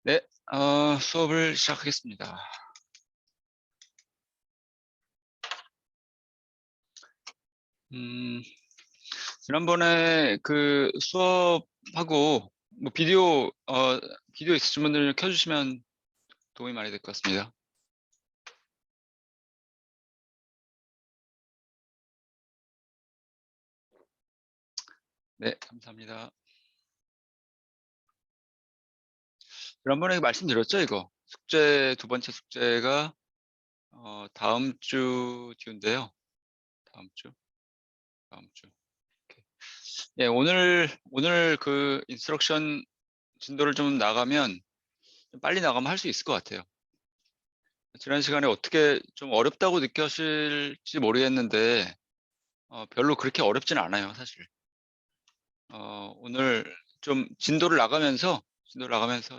네, 수업을 시작하겠습니다. 음, 지난번에 그 수업하고 뭐 비디오 있으신 분들 켜주시면 도움이 많이 될 것 같습니다. 네, 감사합니다. 지난번에 말씀드렸죠, 이거. 두 번째 숙제가 다음 주 뒤인데요. 다음 주. 이렇게. 예, 오늘 그 인스트럭션 진도를 좀 나가면 좀 빨리 나가면 할 수 있을 것 같아요. 지난 시간에 어떻게 좀 어렵다고 느껴실지 모르겠는데 별로 그렇게 어렵진 않아요, 사실. 오늘 좀 진도를 나가면서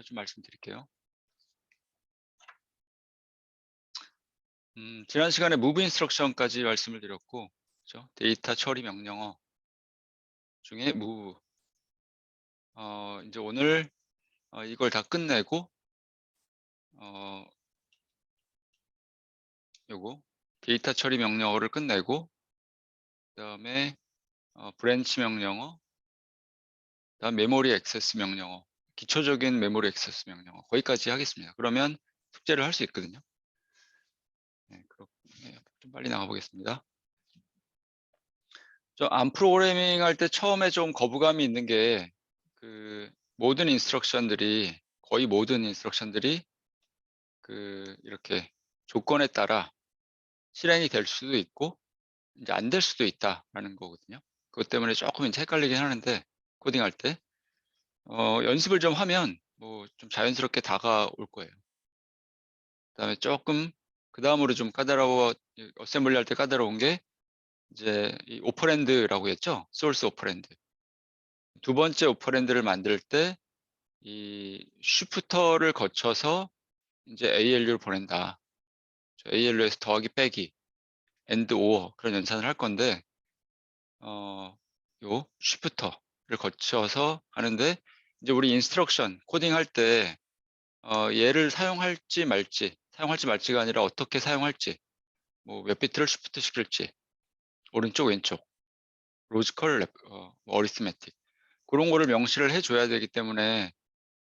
좀 말씀드릴게요. 지난 시간에 move instruction까지 말씀을 드렸고, 그렇죠? 데이터 처리 명령어 중에 move. 이제 오늘 이걸 다 끝내고, 요거 데이터 처리 명령어를 끝내고, 그다음에 브랜치 명령어, 그다음 메모리 액세스 명령어, 기초적인 메모리 액세스 명령어 거기까지 하겠습니다. 그러면 숙제를 할 수 있거든요. 네, 좀 빨리 나가 보겠습니다. 암 프로그래밍 할 때 처음에 좀 거부감이 있는 게 그 거의 모든 인스트럭션들이 이렇게 조건에 따라 실행이 될 수도 있고 이제 안 될 수도 있다라는 거거든요. 그것 때문에 조금 이제 헷갈리긴 하는데 코딩할 때 연습을 좀 하면 뭐 좀 자연스럽게 다가올 거예요. 그다음에 조금 그 다음으로 좀 어셈블리 할 때 까다로운 게 이제 이 오퍼랜드라고 했죠. 소스 오퍼랜드. 두 번째 오퍼랜드를 만들 때 이 쉬프터를 거쳐서 이제 ALU를 보낸다. ALU에서 더하기 빼기, AND OR 그런 연산을 할 건데 요 쉬프터를 거쳐서 하는데 이제 우리 인스트럭션 코딩할 때 얘를 사용할지 말지가 아니라 어떻게 사용할지, 뭐 몇 비트를 쉬프트 시킬지, 오른쪽 왼쪽, 로지컬, 어리스메틱 그런 거를 명시를 해줘야 되기 때문에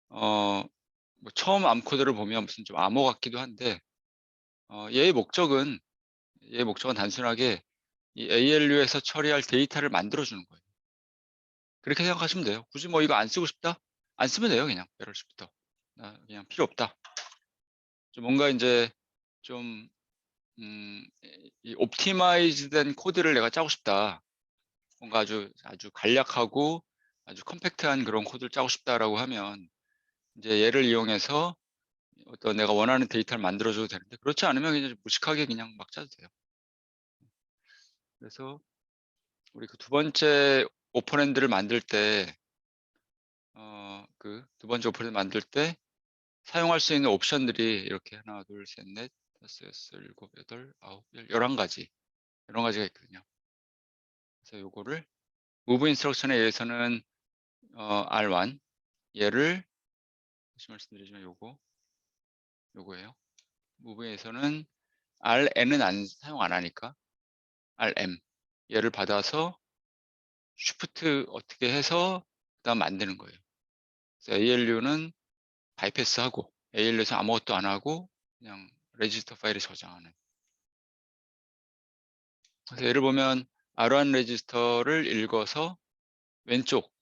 뭐 처음 암 코드를 보면 무슨 좀 암호 같기도 한데 얘의 목적은 단순하게 이 ALU에서 처리할 데이터를 만들어 주는 거예요. 그렇게 생각하시면 돼요. 굳이 뭐 이거 안 쓰고 싶다? 안 쓰면 돼요. 그냥 배럴 시부터 그냥 필요 없다. 좀 뭔가 이제 좀 이 옵티마이즈된 코드를 내가 짜고 싶다. 뭔가 아주 간략하고 아주 컴팩트한 그런 코드를 짜고 싶다라고 하면 이제 얘를 이용해서 어떤 내가 원하는 데이터를 만들어줘도 되는데 그렇지 않으면 그냥 무식하게 그냥 막 짜도 돼요. 그래서 우리 그 두 번째 오퍼랜드를 만들 때 그 두 번째 오퍼랜드 만들 때 사용할 수 있는 옵션들이 이렇게 하나, 둘, 셋, 넷, 다섯, 여섯, 일곱, 여덟, 아홉, 열, 11가지 이런 가지가 있거든요. 그래서 요거를 move 인스트럭션에 의해서는 R1 얘를 다시 말씀드리지만 요거예요. move에서는 RN은 사용 안 하니까 RM 얘를 받아서 쉬프트 어떻게 해서 그다음 만드는 거예요. 그래서 ALU는 바이패스하고 ALU에서 아무것도 안 하고 그냥 레지스터 파일에 저장하는. 그래서 예를 보면 R1 레지스터를 읽어서 왼쪽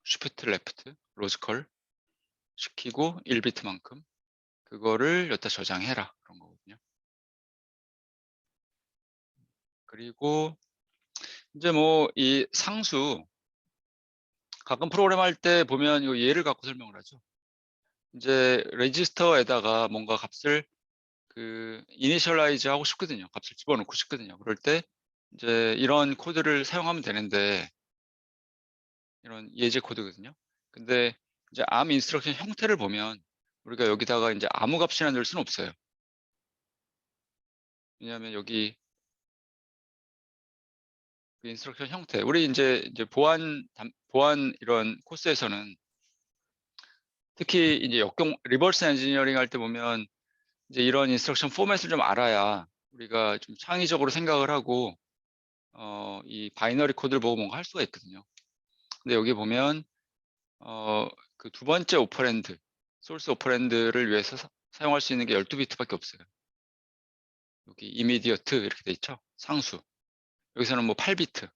쉬프트 레프트 로지컬 시키고 1비트만큼 그거를 여기다 저장해라 그런 거거든요. 그리고 이제 뭐 이 상수 가끔 프로그램 할 때 보면 이 예를 갖고 설명을 하죠. 이제 레지스터에다가 뭔가 값을 이니셜라이즈 하고 싶거든요. 값을 집어넣고 싶거든요. 그럴 때 이제 이런 코드를 사용하면 되는데 이런 예제 코드거든요. 근데 이제 암 인스트럭션 형태를 보면 우리가 여기다가 이제 아무 값이나 넣을 수는 없어요. 왜냐하면 여기 그 인스트럭션 형태 우리 이제 보안 이런 코스에서는 특히 이제 역경 리버스 엔지니어링 할 때 보면 이제 이런 인스트럭션 포맷을 좀 알아야 우리가 좀 창의적으로 생각을 하고 이 바이너리 코드를 보고 뭔가 할 수가 있거든요. 근데 여기 보면 그 두 번째 오퍼랜드, 소스 오퍼랜드를 위해서 사용할 수 있는 게 12비트밖에 없어요. 여기 이미디어트 이렇게 돼 있죠. 상수. 여기서는 뭐 8비트.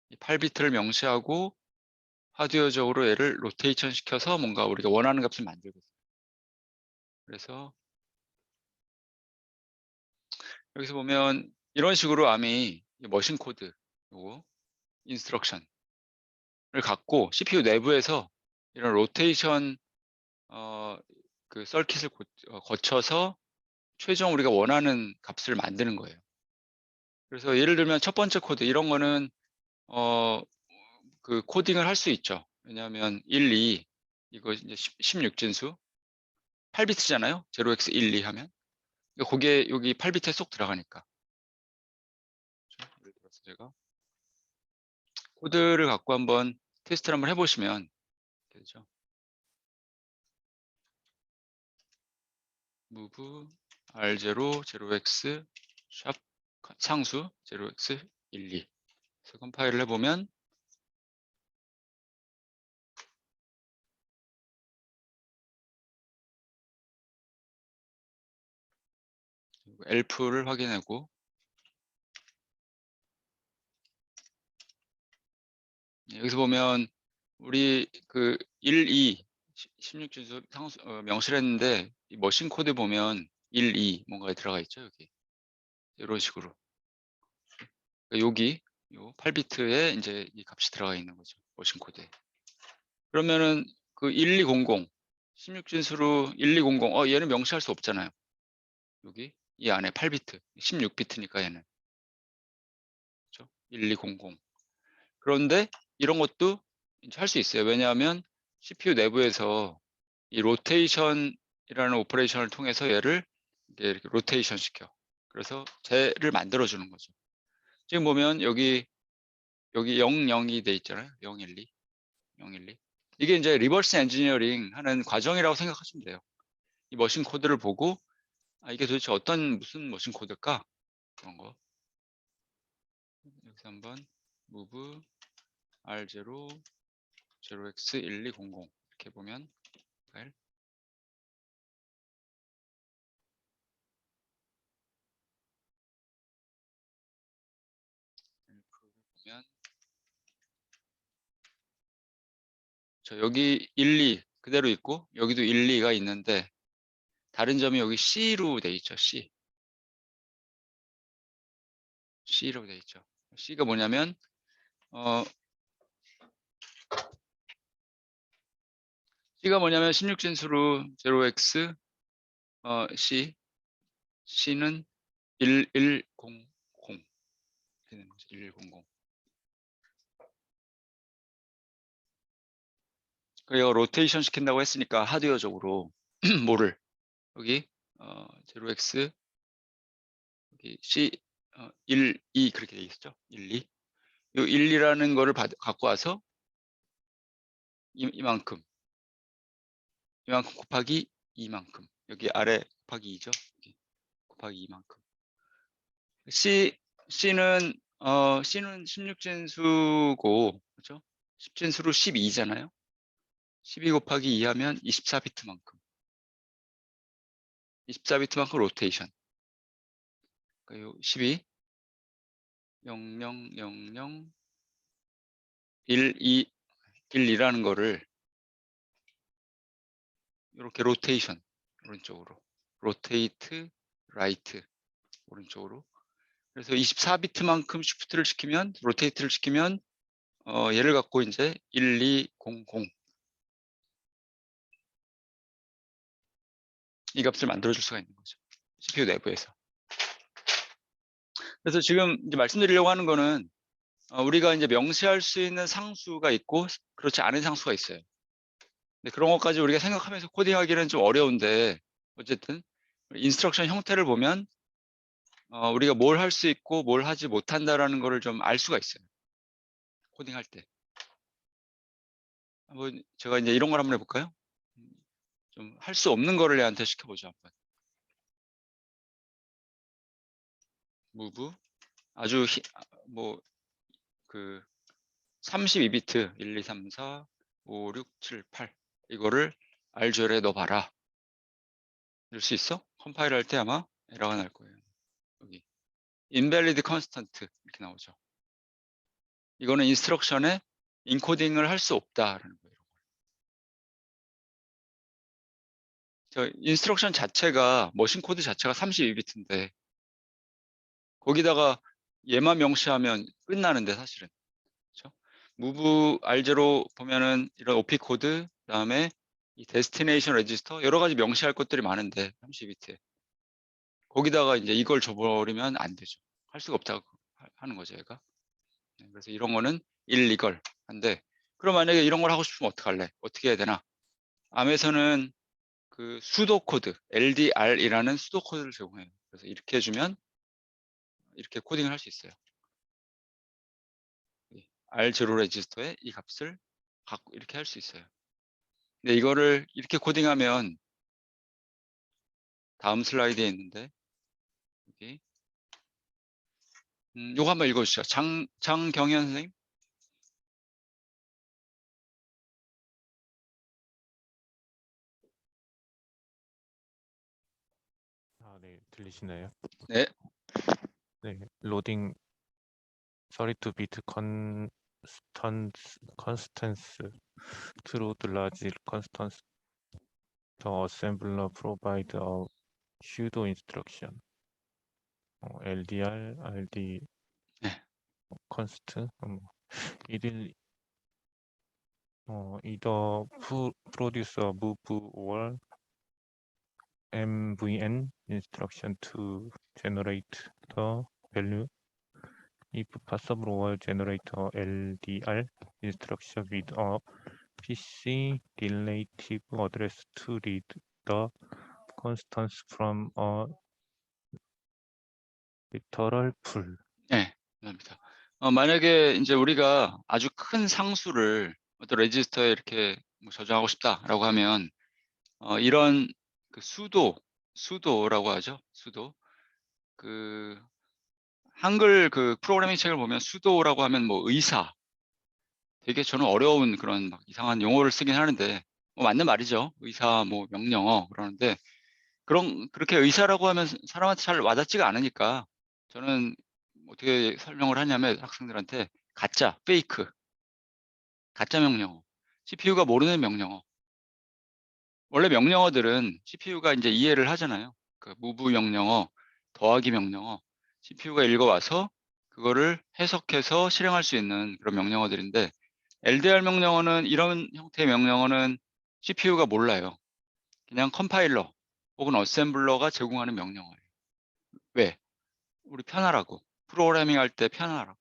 이 8비트를 명시하고 하드웨어적으로 얘를 로테이션 시켜서 뭔가 우리가 원하는 값을 만들거든요. 그래서 여기서 보면 이런 식으로 암이 머신 코드, 요거 인스트럭션을 갖고 CPU 내부에서 이런 로테이션 그 서킷을 거쳐서 최종 우리가 원하는 값을 만드는 거예요. 그래서 예를 들면 첫 번째 코드 이런 거는 그 코딩을 할 수 있죠. 왜냐하면 1, 2 이거 이제 16진수 8비트잖아요. 0x 1, 2 하면 거기에 여기 8비트에 쏙 들어가니까. 예를 들어서 제가 코드를 갖고 한번 테스트를 한번 해보시면 되죠. move r0 0x 샵 상수 0x 1, 2 그래서 컴파일을 해보면 elf를 확인하고 여기서 보면 우리 그 1, 2 16진수 상수 명시했는데 이 머신 코드 보면 1, 2 뭔가 들어가 있죠. 여기 이런 식으로 그러니까 여기 요 8비트에 이제 이 값이 들어가 있는 거죠. 머신 코드에. 그러면은 그 1200 16진수로 1200 얘는 명시할 수 없잖아요. 여기 이 안에 8비트 16비트니까 얘는 그렇죠? 1200 그런데 이런 것도 할 수 있어요. 왜냐하면 CPU 내부에서 이 로테이션이라는 오퍼레이션을 통해서 얘를 이렇게 로테이션 시켜. 그래서 쟤를 만들어 주는 거죠. 지금 보면 여기 00이 돼 있잖아요. 012, 012. 이게 이제 리버스 엔지니어링 하는 과정이라고 생각하시면 돼요. 이 머신 코드를 보고 이게 도대체 무슨 머신 코드일까? 그런 거. 여기서 한번 move r0 0x 1200 이렇게 보면 파일 보면 여기 1, 2 그대로 있고 여기도 1, 2가 있는데 다른 점이 여기 C로 돼 있죠. C로 돼 있죠. C가 뭐냐면 C가 뭐냐면 16진수로 0x C는 1100 되는 거죠. 1100. 그리고 로테이션 시킨다고 했으니까 하드웨어적으로 뭐를 여기 0x 여기 C 1, 2 그렇게 돼 있었죠. 1, 2. 이 1, 2라는 거를 갖고 와서 이만큼 곱하기 이만큼 여기 아래 곱하기 2죠. 곱하기 이만큼 C는 16진수고 그렇죠? 10진수로 12잖아요. 12 곱하기 2 하면 24비트만큼 24비트만큼 로테이션 그러니까 12 0 0 0 0 1 2 1 2라는 거를 이렇게 로테이션 오른쪽으로 로테이트 라이트 오른쪽으로 그래서 24비트만큼 시프트를 시키면 로테이트를 시키면 얘를 갖고 이제 1200 이 값을 만들어 줄 수가 있는 거죠. CPU 내부에서. 그래서 지금 이제 말씀드리려고 하는 거는 우리가 이제 명시할 수 있는 상수가 있고 그렇지 않은 상수가 있어요. 근데 그런 것까지 우리가 생각하면서 코딩하기는 좀 어려운데 어쨌든 인스트럭션 형태를 보면 우리가 뭘 할 수 있고 뭘 하지 못한다라는 거를 좀 알 수가 있어요. 코딩할 때. 한번 제가 이제 이런 걸 한번 해볼까요? 좀 할 수 없는 거를 얘한테 시켜보죠 한번. move 아주 그 32비트 1, 2, 3, 4, 5, 6, 7, 8 이거를 RGL에 넣어봐라. 넣을 수 있어? 컴파일 할 때 아마 에러가 날 거예요. 여기 invalid constant 이렇게 나오죠. 이거는 인스트럭션에 인코딩을 할 수 없다라는 거예요. 저 인스트럭션 자체가 머신 코드 자체가 32비트인데 거기다가 얘만 명시하면 끝나는데 사실은. 그렇죠? move R0 보면은 이런 OP 코드 그다음에 이 데스티네이션 레지스터 여러 가지 명시할 것들이 많은데 32비트에 거기다가 이제 이걸 줘버리면 안 되죠. 할 수가 없다고 하는 거죠, 얘가. 그래서 이런 거는 일리걸 한데 그럼 만약에 이런 걸 하고 싶으면 어떡할래? 어떻게 해야 되나? 암에서는 그 수도 코드, LDR이라는 수도 코드를 제공해요. 그래서 이렇게 해주면 이렇게 코딩을 할 수 있어요. R0 레지스터에 이 값을 갖고 이렇게 할 수 있어요. 근데 이거를 이렇게 코딩하면 다음 슬라이드에 있는데 여기 요거 한번 읽어주시죠. 장경현 선생님. 네, 들리시나요? 네. 네, 로딩 32비트 constants through the large constants. The assembler provide a pseudo instruction. LDR, RD, 네. const. either produce a move or MVN instruction to generate the value. If possible, or generate a LDR instruction with a PC relative address to read the constants from a literal pool. 네. 감사합니다. 만약에 이제 우리가 아주 큰 상수를 어떤 레지스터에 이렇게 뭐 저장하고 싶다라고 하면 이런 그 수도라고 하죠. 수도. 그 한글 그 프로그래밍 책을 보면 수도라고 하면 뭐 의사 되게 저는 어려운 그런 막 이상한 용어를 쓰긴 하는데 맞는 말이죠. 의사 뭐 명령어 그러는데 그렇게 의사라고 하면 사람한테 잘 와닿지가 않으니까 저는 어떻게 설명을 하냐면 학생들한테 가짜, 페이크, 가짜 명령어, CPU가 모르는 명령어. 원래 명령어들은 CPU가 이제 이해를 하잖아요. 그 move 명령어, 더하기 명령어, CPU가 읽어와서 그거를 해석해서 실행할 수 있는 그런 명령어들인데 LDR 명령어는 이런 형태의 명령어는 CPU가 몰라요. 그냥 컴파일러 혹은 어셈블러가 제공하는 명령어예요. 왜? 우리 편하라고. 프로그래밍 할 때 편하라고.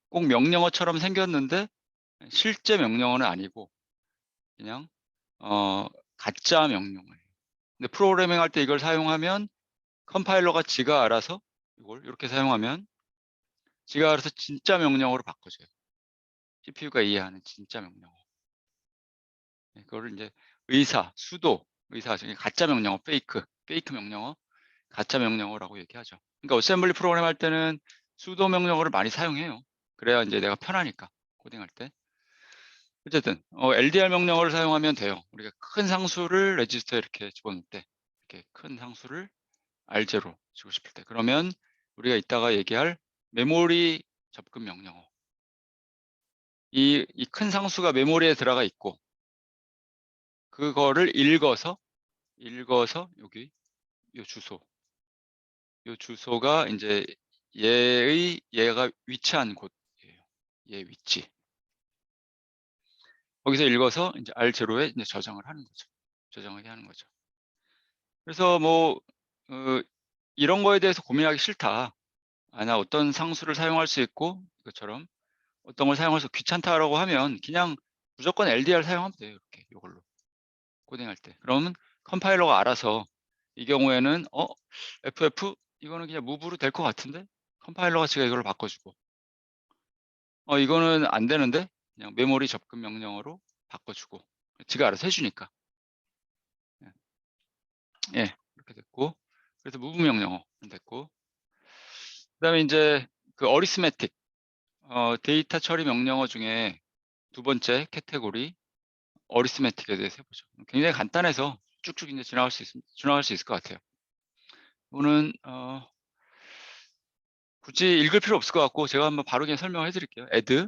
꼭 명령어처럼 생겼는데 실제 명령어는 아니고 그냥 가짜 명령어예요. 근데 프로그래밍 할 때 이걸 사용하면 컴파일러가 지가 알아서 이걸 이렇게 사용하면 지가 알아서 진짜 명령어로 바꿔줘요. CPU가 이해하는 진짜 명령어. 그거를 이제 의사 중에 가짜 명령어, 페이크 명령어, 가짜 명령어라고 얘기하죠. 그러니까 어셈블리 프로그램 할 때는 수도 명령어를 많이 사용해요. 그래야 이제 내가 편하니까 코딩할 때. 어쨌든 LDR 명령어를 사용하면 돼요. 우리가 큰 상수를 레지스터에 이렇게 집어넣을 때 이렇게 큰 상수를 R0 주고 싶을 때 그러면 우리가 이따가 얘기할 메모리 접근 명령어 이 큰 상수가 메모리에 들어가 있고 그거를 읽어서 여기 요 주소가 이제 얘가 위치한 곳이에요. 얘 위치. 거기서 읽어서 이제 R0에 이제 저장을 하는 거죠. 저장하게 하는 거죠. 그래서 뭐 이런 거에 대해서 고민하기 싫다. 나 어떤 상수를 사용할 수 있고 이것처럼 어떤 걸 사용해서 귀찮다라고 하면 그냥 무조건 LDR 사용하면 돼요. 이렇게 이걸로 코딩할 때. 그러면 컴파일러가 알아서 이 경우에는 FF 이거는 그냥 무브로 될 것 같은데 컴파일러가 지가 이걸 바꿔주고 이거는 안 되는데 그냥 메모리 접근 명령어로 바꿔주고 지가 알아서 해주니까 예, 이렇게 됐고, 그래서 무브 명령어 됐고, 그다음에 이제 그 어리스매틱 데이터 처리 명령어 중에 두 번째 캐테고리 어리스매틱에 대해서 해보죠. 굉장히 간단해서 쭉쭉 이제 지나갈 수 있을 것 같아요. 이거는 굳이 읽을 필요 없을 것 같고 제가 한번 바로 그냥 설명을 해드릴게요. add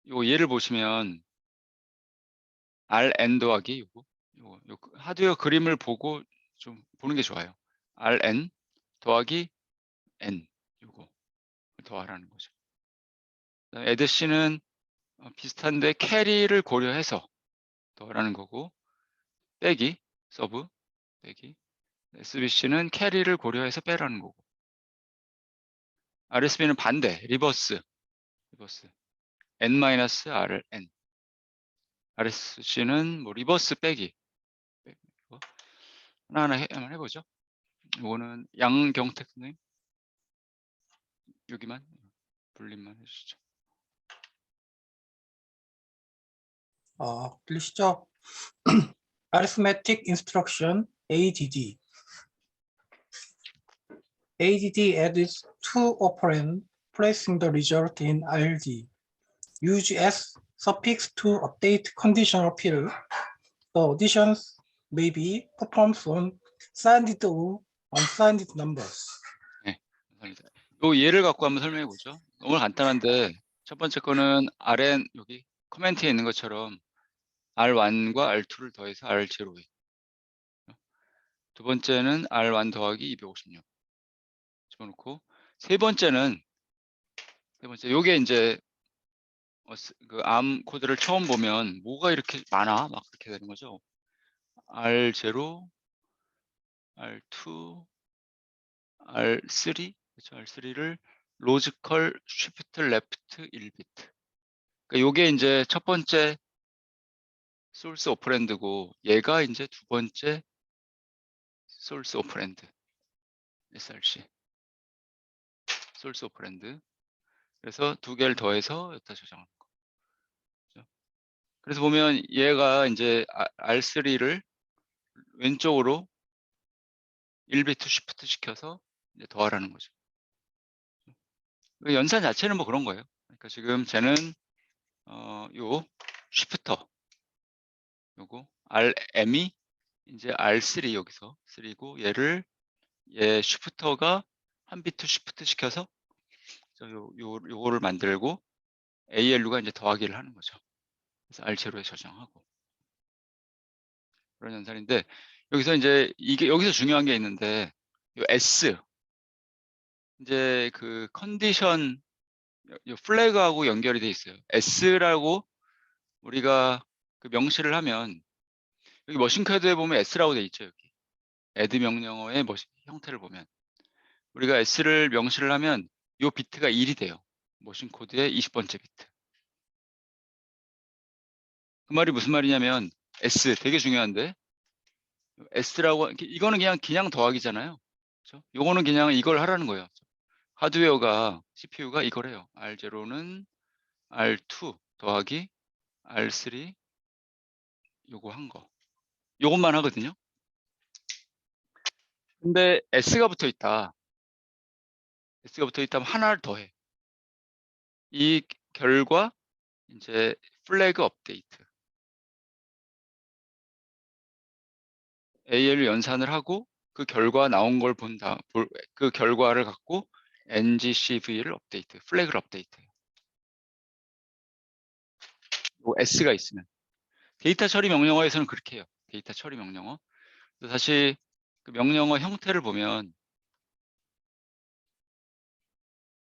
요 예를 보시면 rn 더하기 요 하드웨어 그림을 보고 좀 보는 게 좋아요. rn 더하기 n 요거 더하라는 거죠. add c는 비슷한데 캐리를 고려해서 더하라는 거고 빼기 서브 빼기 SBC는 캐리를 고려해서 빼라는 거고 RSB는 반대 리버스 n-rn RSC는 뭐 리버스 빼기 하나하나 한번 해보죠. 이거는 양경택 선생님 여기만 분리만 해주시죠. 들리시죠? Arithmetic Instruction ADD. ADD adds two operand, placing the result in RD. Use S suffix to update conditional field. The additions may be performed on signed or unsigned numbers. 네, 감사합니다. 요 예를 갖고 한번 설명해 보죠. 너무 간단한데 첫 번째 거는 rn 여기 코멘트에 있는 것처럼 r1과 r2를 더해서 r0에 두 번째는 r1 더하기 256 집어넣고 세 번째 요게 이제 그 암 코드를 처음 보면 뭐가 이렇게 많아 막 그렇게 되는 거죠. R0, R2, R3 그렇죠. R3를 로지컬 쉬프트 레프트 1비트. 그러니까 요게 이제 첫 번째 소스 오퍼랜드고 얘가 이제 두 번째 소스 오퍼랜드 SRC 소스 오퍼랜드. 그래서 두 개를 더해서 여기다 저장하는 거. 그렇죠? 그래서 보면 얘가 이제 R3를 왼쪽으로 1비트 쉬프트 시켜서 이제 더하라는 거죠. 연산 자체는 뭐 그런 거예요. 그러니까 지금 쟤는 요 쉬프터 요거 RM이 이제 R3 여기서 3고 얘 쉬프터가 한 비트 쉬프트 시켜서 요거를 만들고 ALU가 이제 더하기를 하는 거죠. 그래서 R0에 저장하고 그런 연산인데 여기서 이제 이게 여기서 중요한 게 있는데 요 S 이제 그 컨디션 요 플래그하고 연결이 돼 있어요. S라고 우리가 그 명시를 하면 여기 머신 코드에 보면 S라고 돼 있죠. 여기 add 명령어의 형태를 보면 우리가 S를 명시를 하면 요 비트가 1이 돼요. 머신 코드의 20번째 비트. 그 말이 무슨 말이냐면 S 되게 중요한데 S라고 이거는 그냥 더하기잖아요. 그렇죠? 요거는 그냥 이걸 하라는 거예요. 하드웨어가 CPU가 이걸 해요. R0는 R2 더하기 R3 요거 한 거. 요것만 하거든요. 근데 S가 붙어 있다. S가 붙어 있다면 하나를 더해. 이 결과 이제 플래그 업데이트. AL을 연산을 하고 그 결과 나온 걸 그 결과를 갖고 ngCV를 업데이트, 플래그를 업데이트. S가 있으면. 데이터 처리 명령어에서는 그렇게 해요. 데이터 처리 명령어. 다시 그 명령어 형태를 보면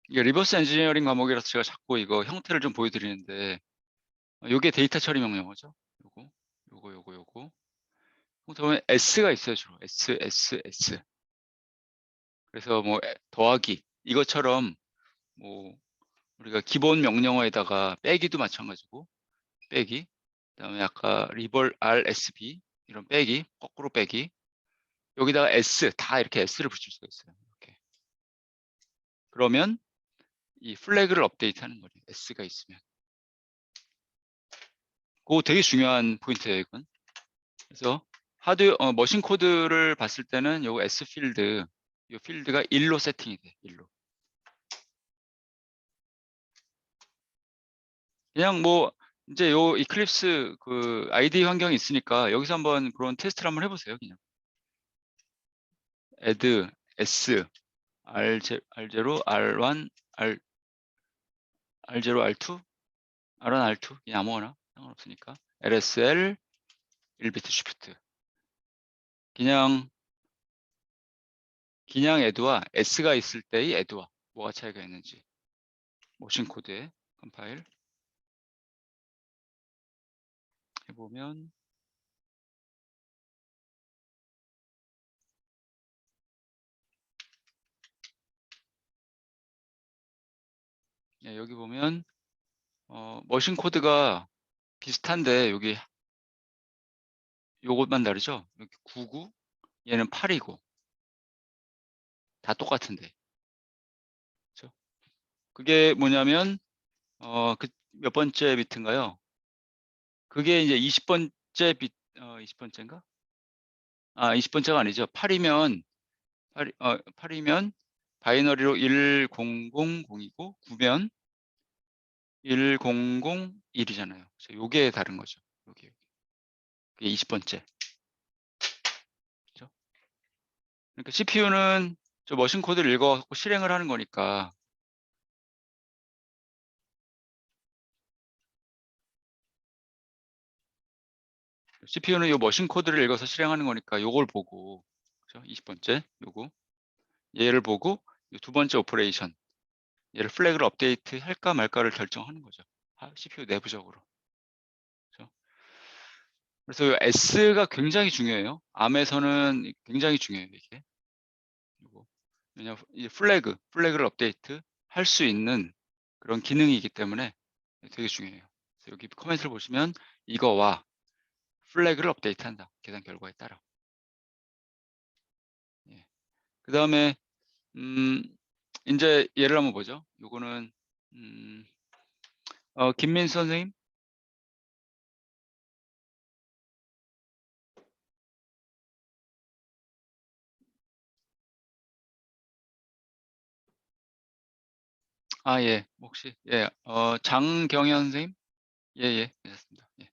이게 리버스 엔지니어링 과목이라서 제가 자꾸 이거 형태를 좀 보여드리는데 이게 데이터 처리 명령어죠. 요거. 형태 보면 S가 있어요. 주로 S. 그래서 뭐 더하기 이것처럼 뭐 우리가 기본 명령어에다가 빼기도 마찬가지고 빼기 그다음에 아까 리벌 RSB 이런 빼기 거꾸로 빼기 여기다가 S 다 이렇게 S를 붙일 수가 있어요. 이렇게. 그러면 이 플래그를 업데이트하는 거예요. S가 있으면. 그거 되게 중요한 포인트예요, 이건. 그래서 머신 코드를 봤을 때는 요 S 필드, 요 필드가 1로 세팅이 돼. 1로. 그냥 뭐 이제 요 이클립스 그 IDE 환경이 있으니까 여기서 한번 그런 테스트를 한번 해보세요. 그냥 add s r0 r1 r0 r2 r1 r2 그냥 아무거나 상관없으니까 lsl 1비트 쉬프트 그냥 add와 s가 있을 때의 add와 뭐가 차이가 있는지 모션 코드에 컴파일 해보면 예, 여기 보면 머신 코드가 비슷한데 여기 요것만 다르죠? 여기 99 얘는 8이고 다 똑같은데 그렇죠? 그게 뭐냐면 그 몇 번째 비트인가요? 그게 이제 20번째 비트 20번째인가? 아 20번째가 아니죠. 8이면 8이면 바이너리로 1000이고 9면 1001이잖아요. 요게 다른 거죠. 요게 그게 20번째. 그렇죠? 그러니까 CPU는 저 머신 코드를 읽어갖고 실행을 하는 거니까 CPU는 요 머신 코드를 읽어서 실행하는 거니까 요걸 보고 그렇죠? 20번째 요거 얘를 보고 두 번째 오퍼레이션 얘를 플래그를 업데이트 할까 말까를 결정하는 거죠. CPU 내부적으로. 그렇죠? 그래서 요 S가 굉장히 중요해요. ARM에서는 굉장히 중요해요. 이게. 요거. 왜냐하면 이 플래그를 업데이트 할 수 있는 그런 기능이기 때문에 되게 중요해요. 그래서 여기 코멘트를 보시면 이거와 플래그를 업데이트한다. 계산 결과에 따라. 예. 그 다음에 이제 예를 한번 보죠. 요거는 김민수 선생님. 아, 예. 혹시 예. 장경현 선생님? 예, 예. 괜찮습니다. 예.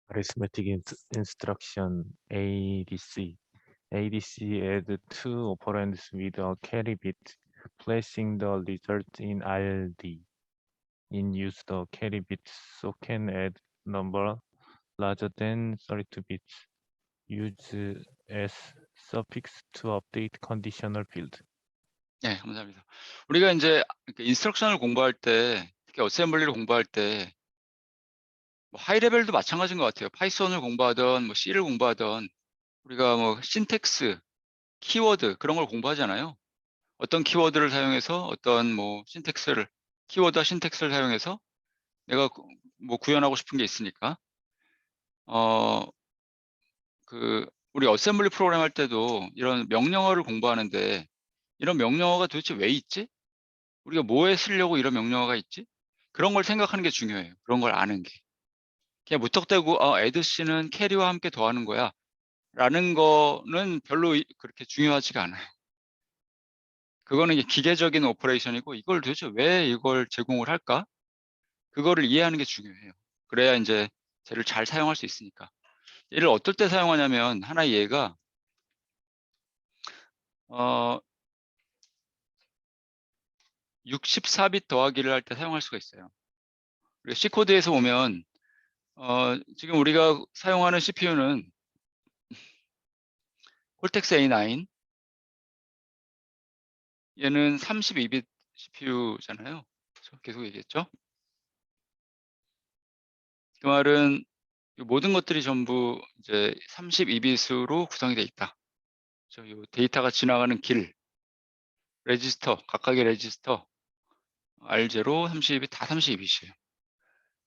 arithmetic instruction ADC. ADC add two operands with a carry bit, placing the result in RD. In use the carry bit so can add number larger than 32 bits. Use as suffix to update conditional field. 네, 감사합니다. 우리가 이제 인스트럭션을 공부할 때, 특히 어셈블리를 공부할 때, 뭐 하이 레벨도 마찬가지인 것 같아요. 파이썬을 공부하던, 뭐 C를 공부하던, 우리가 뭐 신텍스, 키워드 그런 걸 공부하잖아요. 어떤 키워드를 사용해서 어떤 뭐 키워드와 신텍스를 사용해서 내가 뭐 구현하고 싶은 게 있으니까, 우리 어셈블리 프로그램 할 때도 이런 명령어를 공부하는데, 이런 명령어가 도대체 왜 있지? 우리가 뭐에 쓰려고 이런 명령어가 있지? 그런 걸 생각하는 게 중요해요. 그런 걸 아는 게. 그냥 무턱대고 addC는 캐리와 함께 더하는 거야 라는 거는 별로 그렇게 중요하지가 않아요. 그거는 이게 기계적인 오퍼레이션이고 이걸 도대체 왜 이걸 제공을 할까? 그거를 이해하는 게 중요해요. 그래야 이제 쟤를 잘 사용할 수 있으니까. 얘를 어떨 때 사용하냐면 하나의 예가 64비트 더하기를 할 때 사용할 수가 있어요. C코드에서 보면 지금 우리가 사용하는 CPU는 콜텍스 A9 얘는 32비트 CPU잖아요. 계속 얘기했죠. 그 말은 모든 것들이 전부 이제 32비트로 구성이 되어 있다. 이 데이터가 지나가는 길, 레지스터, 각각의 레지스터, R0, 32비트 다 32비트예요.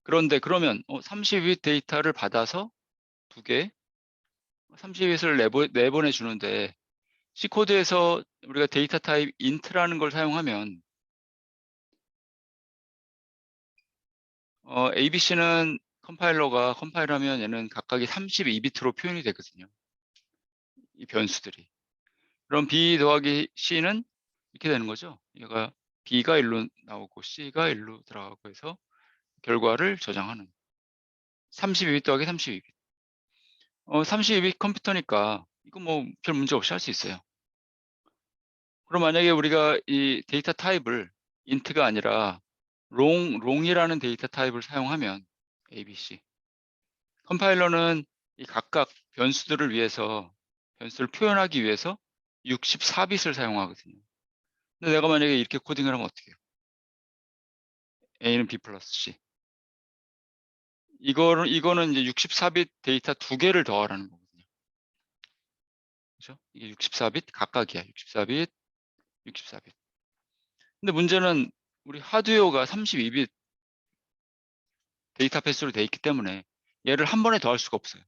그런데 그러면 32비트 데이터를 받아서 두 개, 32비트를 내보내 주는데 C코드에서 우리가 데이터 타입 int라는 걸 사용하면 ABC는 컴파일러가 컴파일하면 얘는 각각이 32비트로 표현이 되거든요. 이 변수들이. 그럼 B 더하기 C는 이렇게 되는 거죠. 얘가 B가 1로 나오고 C가 1로 들어가고 해서 결과를 저장하는 32비트 더하기 32비트. 32비트 컴퓨터니까 이거 뭐 별 문제 없이 할 수 있어요. 그럼 만약에 우리가 이 데이터 타입을 int가 아니라 long이라는 데이터 타입을 사용하면 ABC 컴파일러는 이 각각 변수들을 위해서 변수를 표현하기 위해서 64빛을 사용하거든요. 근데 내가 만약에 이렇게 코딩을 하면 어떻게 해요? A는 B 플러스 C. 이거는 이제 64빛 데이터 2개를 더하라는 거거든요. 그죠? 이게 64빛 각각이야. 64빛, 64빛. 근데 문제는 우리 하드웨어가 32빛 데이터 패스로 돼 있기 때문에 얘를 한 번에 더할 수가 없어요.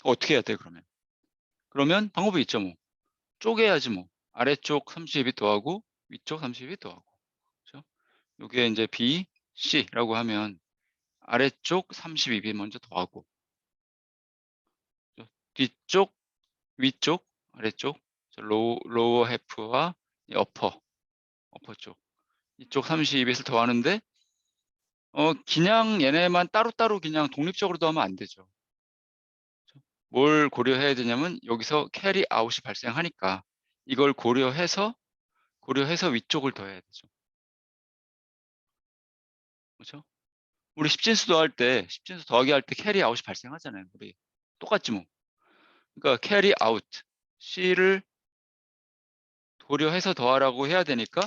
어떻게 해야 돼, 그러면? 그러면 방법이 있죠, 뭐. 쪼개야지, 뭐. 아래쪽 32빛 더하고 위쪽 32빛 더하고. 그죠? 요게 이제 B, C라고 하면 아래쪽 32빛 먼저 더하고. 그죠? 뒤쪽, 위쪽, 아래쪽, 로어 해프와 어퍼 쪽. 이쪽 32빛을 더하는데, 그냥 얘네만 따로따로 그냥 독립적으로 더하면 안 되죠. 뭘 고려해야 되냐면 여기서 캐리 아웃이 발생하니까 이걸 고려해서 위쪽을 더해야 되죠. 그렇죠? 우리 십진수 더하기 할 때 캐리 아웃이 발생하잖아요. 우리 똑같지 뭐. 그러니까 캐리 아웃 C를 고려해서 더하라고 해야 되니까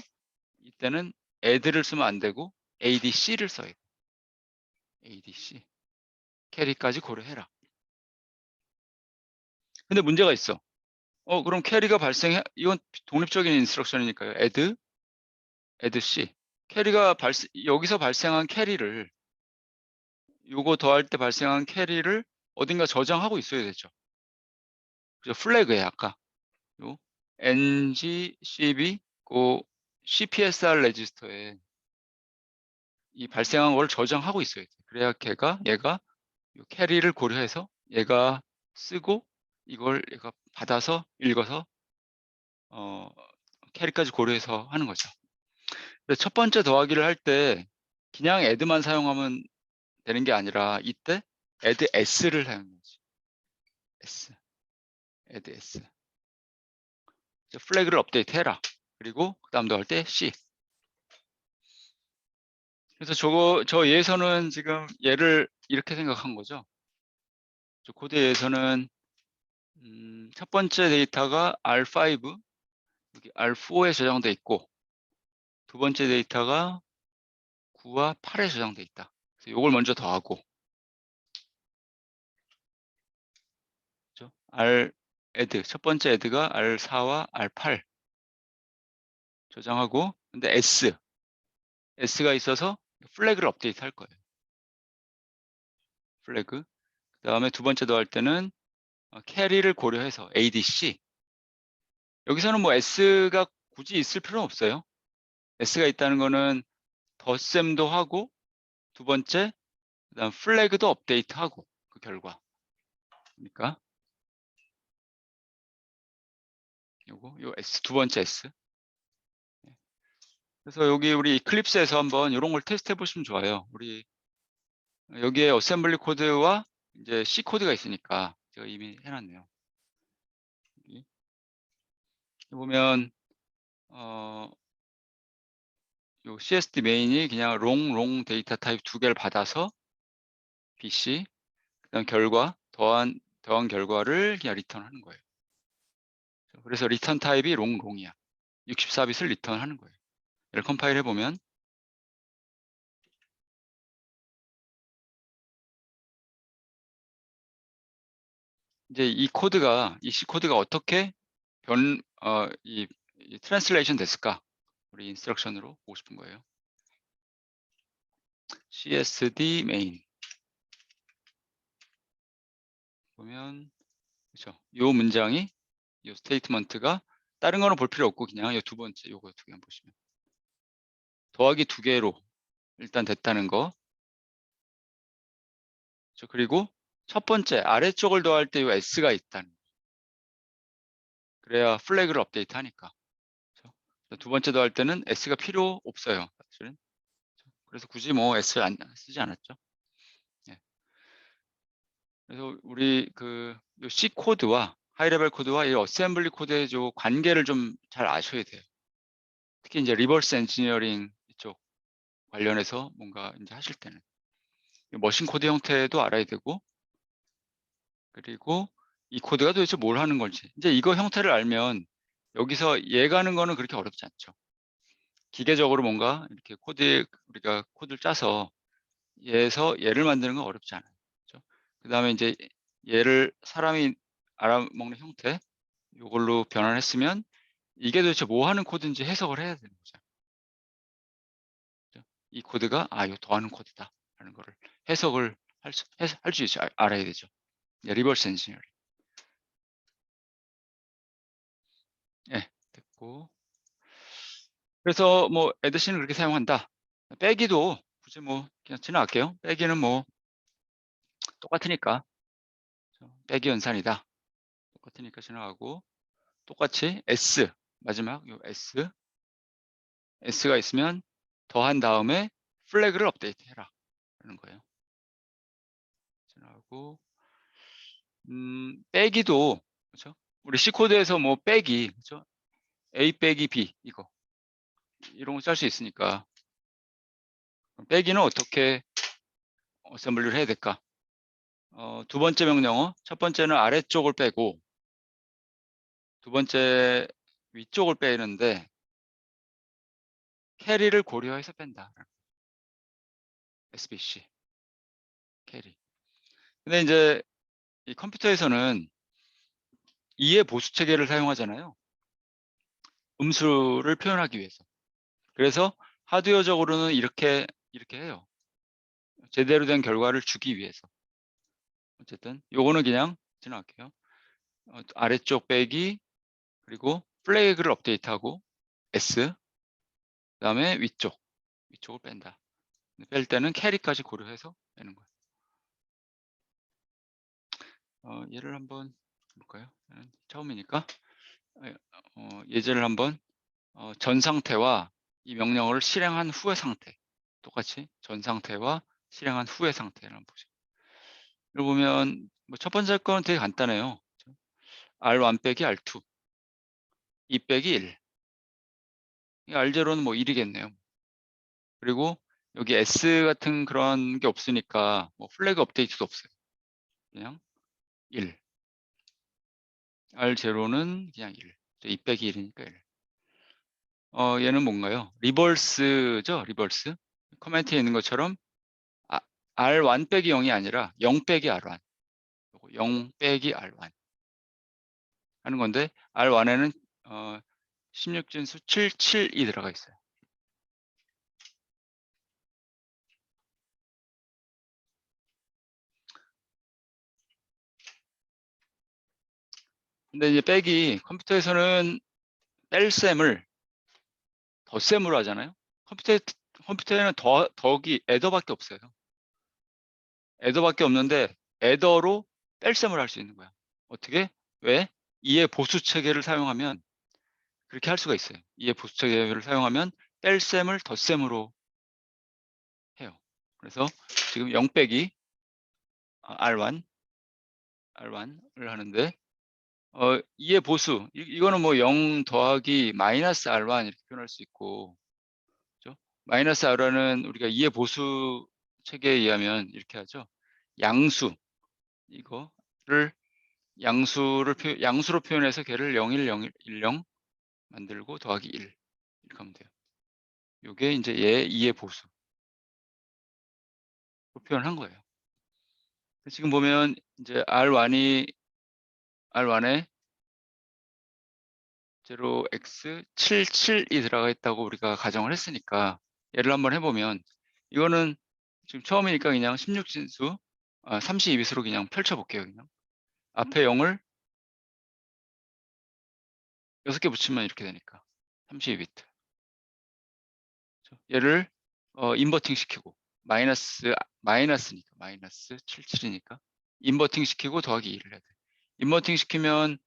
이때는 add를 쓰면 안 되고 ADC를 써야 돼. ADC. 캐리까지 고려해라. 근데 문제가 있어. 그럼 캐리가 이건 독립적인 인스트럭션이니까요. add C. 여기서 발생한 캐리를, 요거 더할 때 발생한 캐리를 어딘가 저장하고 있어야 되죠. 그죠? 플래그에 아까 요 ngcb cpsr 레지스터에 이 발생한 걸 저장하고 있어야 돼. 그래야 얘가 요 캐리를 고려해서 얘가 쓰고 이걸 얘가 받아서 읽어서 캐리까지 고려해서 하는 거죠. 근데 첫 번째 더하기를 할 때 그냥 add만 사용하면 되는 게 아니라 이때 add s를 사용해야지. add s. 플래그를 업데이트 해라. 그리고 그 다음 더할 때 C. 그래서 저 예에서는 지금 얘를 이렇게 생각한 거죠. 저 코드에서는 첫 번째 데이터가 R5, 여기 R4에 저장돼 있고 두 번째 데이터가 9와 8에 저장돼 있다. 그래서 이걸 먼저 더하고, 그렇죠? 첫 번째 add가 R4와 R8 저장하고, 근데 S가 있어서 플래그를 업데이트 할 거예요. 플래그. 그 다음에 두 번째 더할 때는 캐리를 고려해서 ADC. 여기서는 뭐 S가 굳이 있을 필요는 없어요. S가 있다는 거는 덧셈도 하고 두 번째 그다음 플래그도 업데이트하고 그 결과. 그러니까 요 S 두 번째 S. 그래서 여기 우리 이클립스에서 한번 이런 걸 테스트 해보시면 좋아요. 우리 여기에 어셈블리 코드와 이제 C 코드가 있으니까 제가 이미 해놨네요. 여기 보면 요 CSD 메인이 그냥 롱 데이터 타입 두 개를 받아서 BC 그다음 결과 더한 결과를 그냥 리턴하는 거예요. 그래서 리턴 타입이 롱이야. 64빛을 리턴하는 거예요. 얘를 컴파일 해보면 이제 이 C 코드가 어떻게 이 트랜슬레이션 됐을까? 우리 인스트럭션으로 보고 싶은 거예요. CSD main 보면 그렇죠. 요 문장이 요 스테이트먼트가 다른 거는 볼 필요 없고 그냥 요 두 번째 요거 두 개만 보시면 더하기 두 개로 일단 됐다는 거. 그리고 첫 번째 아래쪽을 더할 때 이 S가 있다는 거. 그래야 플래그를 업데이트 하니까. 두 번째 더할 때는 S가 필요 없어요. 사실은. 그래서 굳이 뭐 S 안 쓰지 않았죠. 예. 그래서 우리 그 C 코드와 하이 레벨 코드와 이 어셈블리 코드의 저 관계를 좀 잘 아셔야 돼요. 특히 이제 리버스 엔지니어링 이쪽 관련해서 뭔가 이제 하실 때는 머신 코드 형태도 알아야 되고, 그리고 이 코드가 도대체 뭘 하는 건지, 이제 이거 형태를 알면 여기서 얘가는 거는 그렇게 어렵지 않죠. 기계적으로 뭔가 이렇게 우리가 코드를 짜서 얘를 만드는 건 어렵지 않아요. 그렇죠? 그 다음에 이제 얘를 사람이 알아먹는 형태, 이걸로 변환했으면 이게 도대체 뭐 하는 코드인지 해석을 해야 되는 거죠. 그렇죠? 이 코드가 이거 더하는 코드다 라는 거를 해석을 할 수 알아야 되죠. 리버스 엔지니어링. 예, 됐고. 그래서 뭐 에드신을 그렇게 사용한다. 빼기도 굳이 뭐 그냥 지나갈게요. 빼기는 뭐 똑같으니까 빼기 연산이다. 똑같으니까 지나가고, 똑같이 S 마지막 요 S가 있으면 더한 다음에 플래그를 업데이트 해라 라는 거예요. 지나가고, 빼기도 그렇죠? 우리 C 코드에서 뭐 빼기 그렇죠? A 빼기 B 이런 거 짤 수 있으니까 빼기는 어떻게 어셈블리를 해야 될까? 두 번째 명령어, 첫 번째는 아래쪽을 빼고 두 번째 위쪽을 빼는데 캐리를 고려해서 뺀다. SBC 캐리. 근데 이제 이 컴퓨터에서는 이해 보수 체계를 사용하잖아요. 음수를 표현하기 위해서. 그래서 하드웨어적으로는 이렇게 해요. 제대로 된 결과를 주기 위해서. 어쨌든 요거는 그냥 지나갈게요. 아래쪽 빼기, 그리고 플래그를 업데이트하고 S, 그다음에 위쪽을 뺀다. 뺄 때는 캐리까지 고려해서 빼는 거예요. 예를 한번 볼까요? 처음이니까 예제를 한번 전 상태와 이 명령어를 실행한 후의 상태, 똑같이 전 상태와 실행한 후의 상태를 한번 보죠. 이걸 보면 뭐 첫 번째 건 되게 간단해요. R1 빼기 R2, 2 빼기 1. R0는 뭐 1이겠네요. 그리고 여기 S 같은 그런 게 없으니까 뭐 플래그 업데이트도 없어요. 그냥 1. R0는 그냥 1. 2 빼기 1이니까 1. 얘는 뭔가요? 리버스죠? 리버스. 커멘트에 있는 것처럼 R1 빼기 0이 아니라 0 빼기 R1. 0 빼기 R1 하는 건데, R1에는 16진수 77이 들어가 있어요. 근데 이제 빼기, 컴퓨터에서는 뺄셈을 덧셈으로 하잖아요. 컴퓨터에는 덕이 애더밖에 없어요. 애더밖에 없는데 애더로 뺄셈을 할 수 있는 거야. 어떻게? 왜? 이해 보수 체계를 사용하면 그렇게 할 수가 있어요. 이해 보수 체계를 사용하면 뺄셈을 덧셈으로 해요. 그래서 지금 0 빼기 R1을 하는데 이해 보수 이거는 뭐 0 더하기 마이너스 R1 이렇게 표현할 수 있고, 그렇죠? 마이너스 R1은 우리가 이해 보수 체계에 의하면 이렇게 하죠. 양수 이거를 양수로 표현해서 걔를 0, 1, 0, 1, 0 만들고 더하기 1 이렇게 하면 돼요. 이게 이제 얘 이해 보수 표현한 거예요. 지금 보면 이제 R1에 0x77이 들어가 있다고 우리가 가정을 했으니까 얘를 한번 해보면 이거는 지금 처음이니까 그냥 16진수 32bit으로 그냥 펼쳐볼게요. 그냥 앞에 0을 6개 붙이면 이렇게 되니까 32비트. 얘를 인버팅 시키고 마이너스니까 마이너스 77이니까 인버팅 시키고 더하기 2를 해야 돼. 인버팅 시키면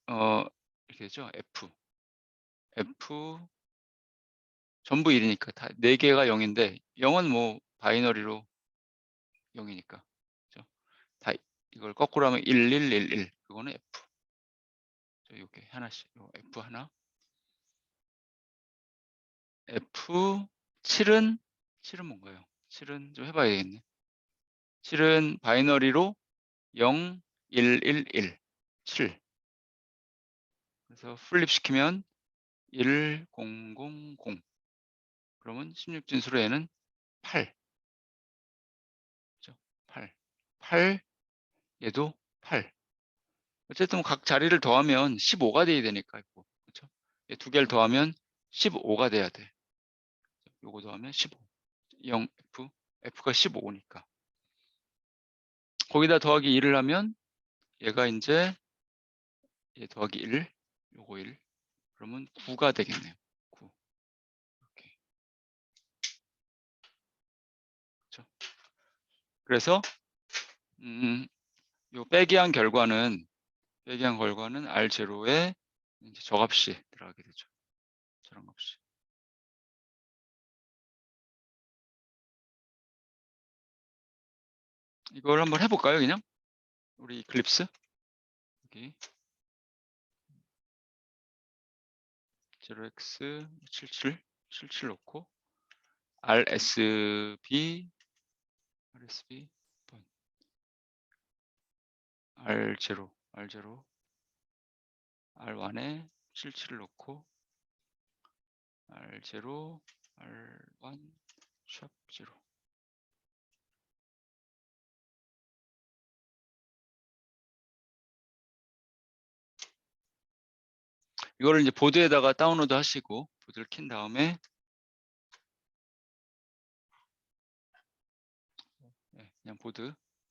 이렇게 되죠. F 전부 1이니까 다 4개가 0인데 0은 뭐 바이너리로 0이니까 그렇죠? 다 이걸 거꾸로 하면 1, 1, 1, 1 그거는 F. 이렇게 하나씩 F 하나 F7은 뭔가요? 7은 좀 해봐야 되겠네. 7은 바이너리로 0, 1, 1, 1, 7. 그래서 플립 시키면 1, 0, 0, 0. 그러면 16진수로 얘는 8. 그렇죠? 8. 8, 얘도 8. 어쨌든 각 자리를 더하면 15가 돼야 되니까. 그렇죠? 얘 두 개를 더하면 15가 돼야 돼. 요거 더하면 15. 0, F가 15니까. 거기다 더하기 1을 하면 얘가 이제 얘 더하기 1, 요거 1. 그러면 9가 되겠네요. 9. 이렇게. 그렇죠? 그래서 요 빼기한 결과는 R0에 이제 저값이 들어가게 되죠. 저런 값이. 이걸 한번 해볼까요, 그냥? 우리 이클립스 여기 0x 77 놓고 RSB R0 R1에 77을 놓고 R0 R1 샵 0. 이거를 이제 보드에다가 다운로드 하시고 보드를 킨 다음에 그냥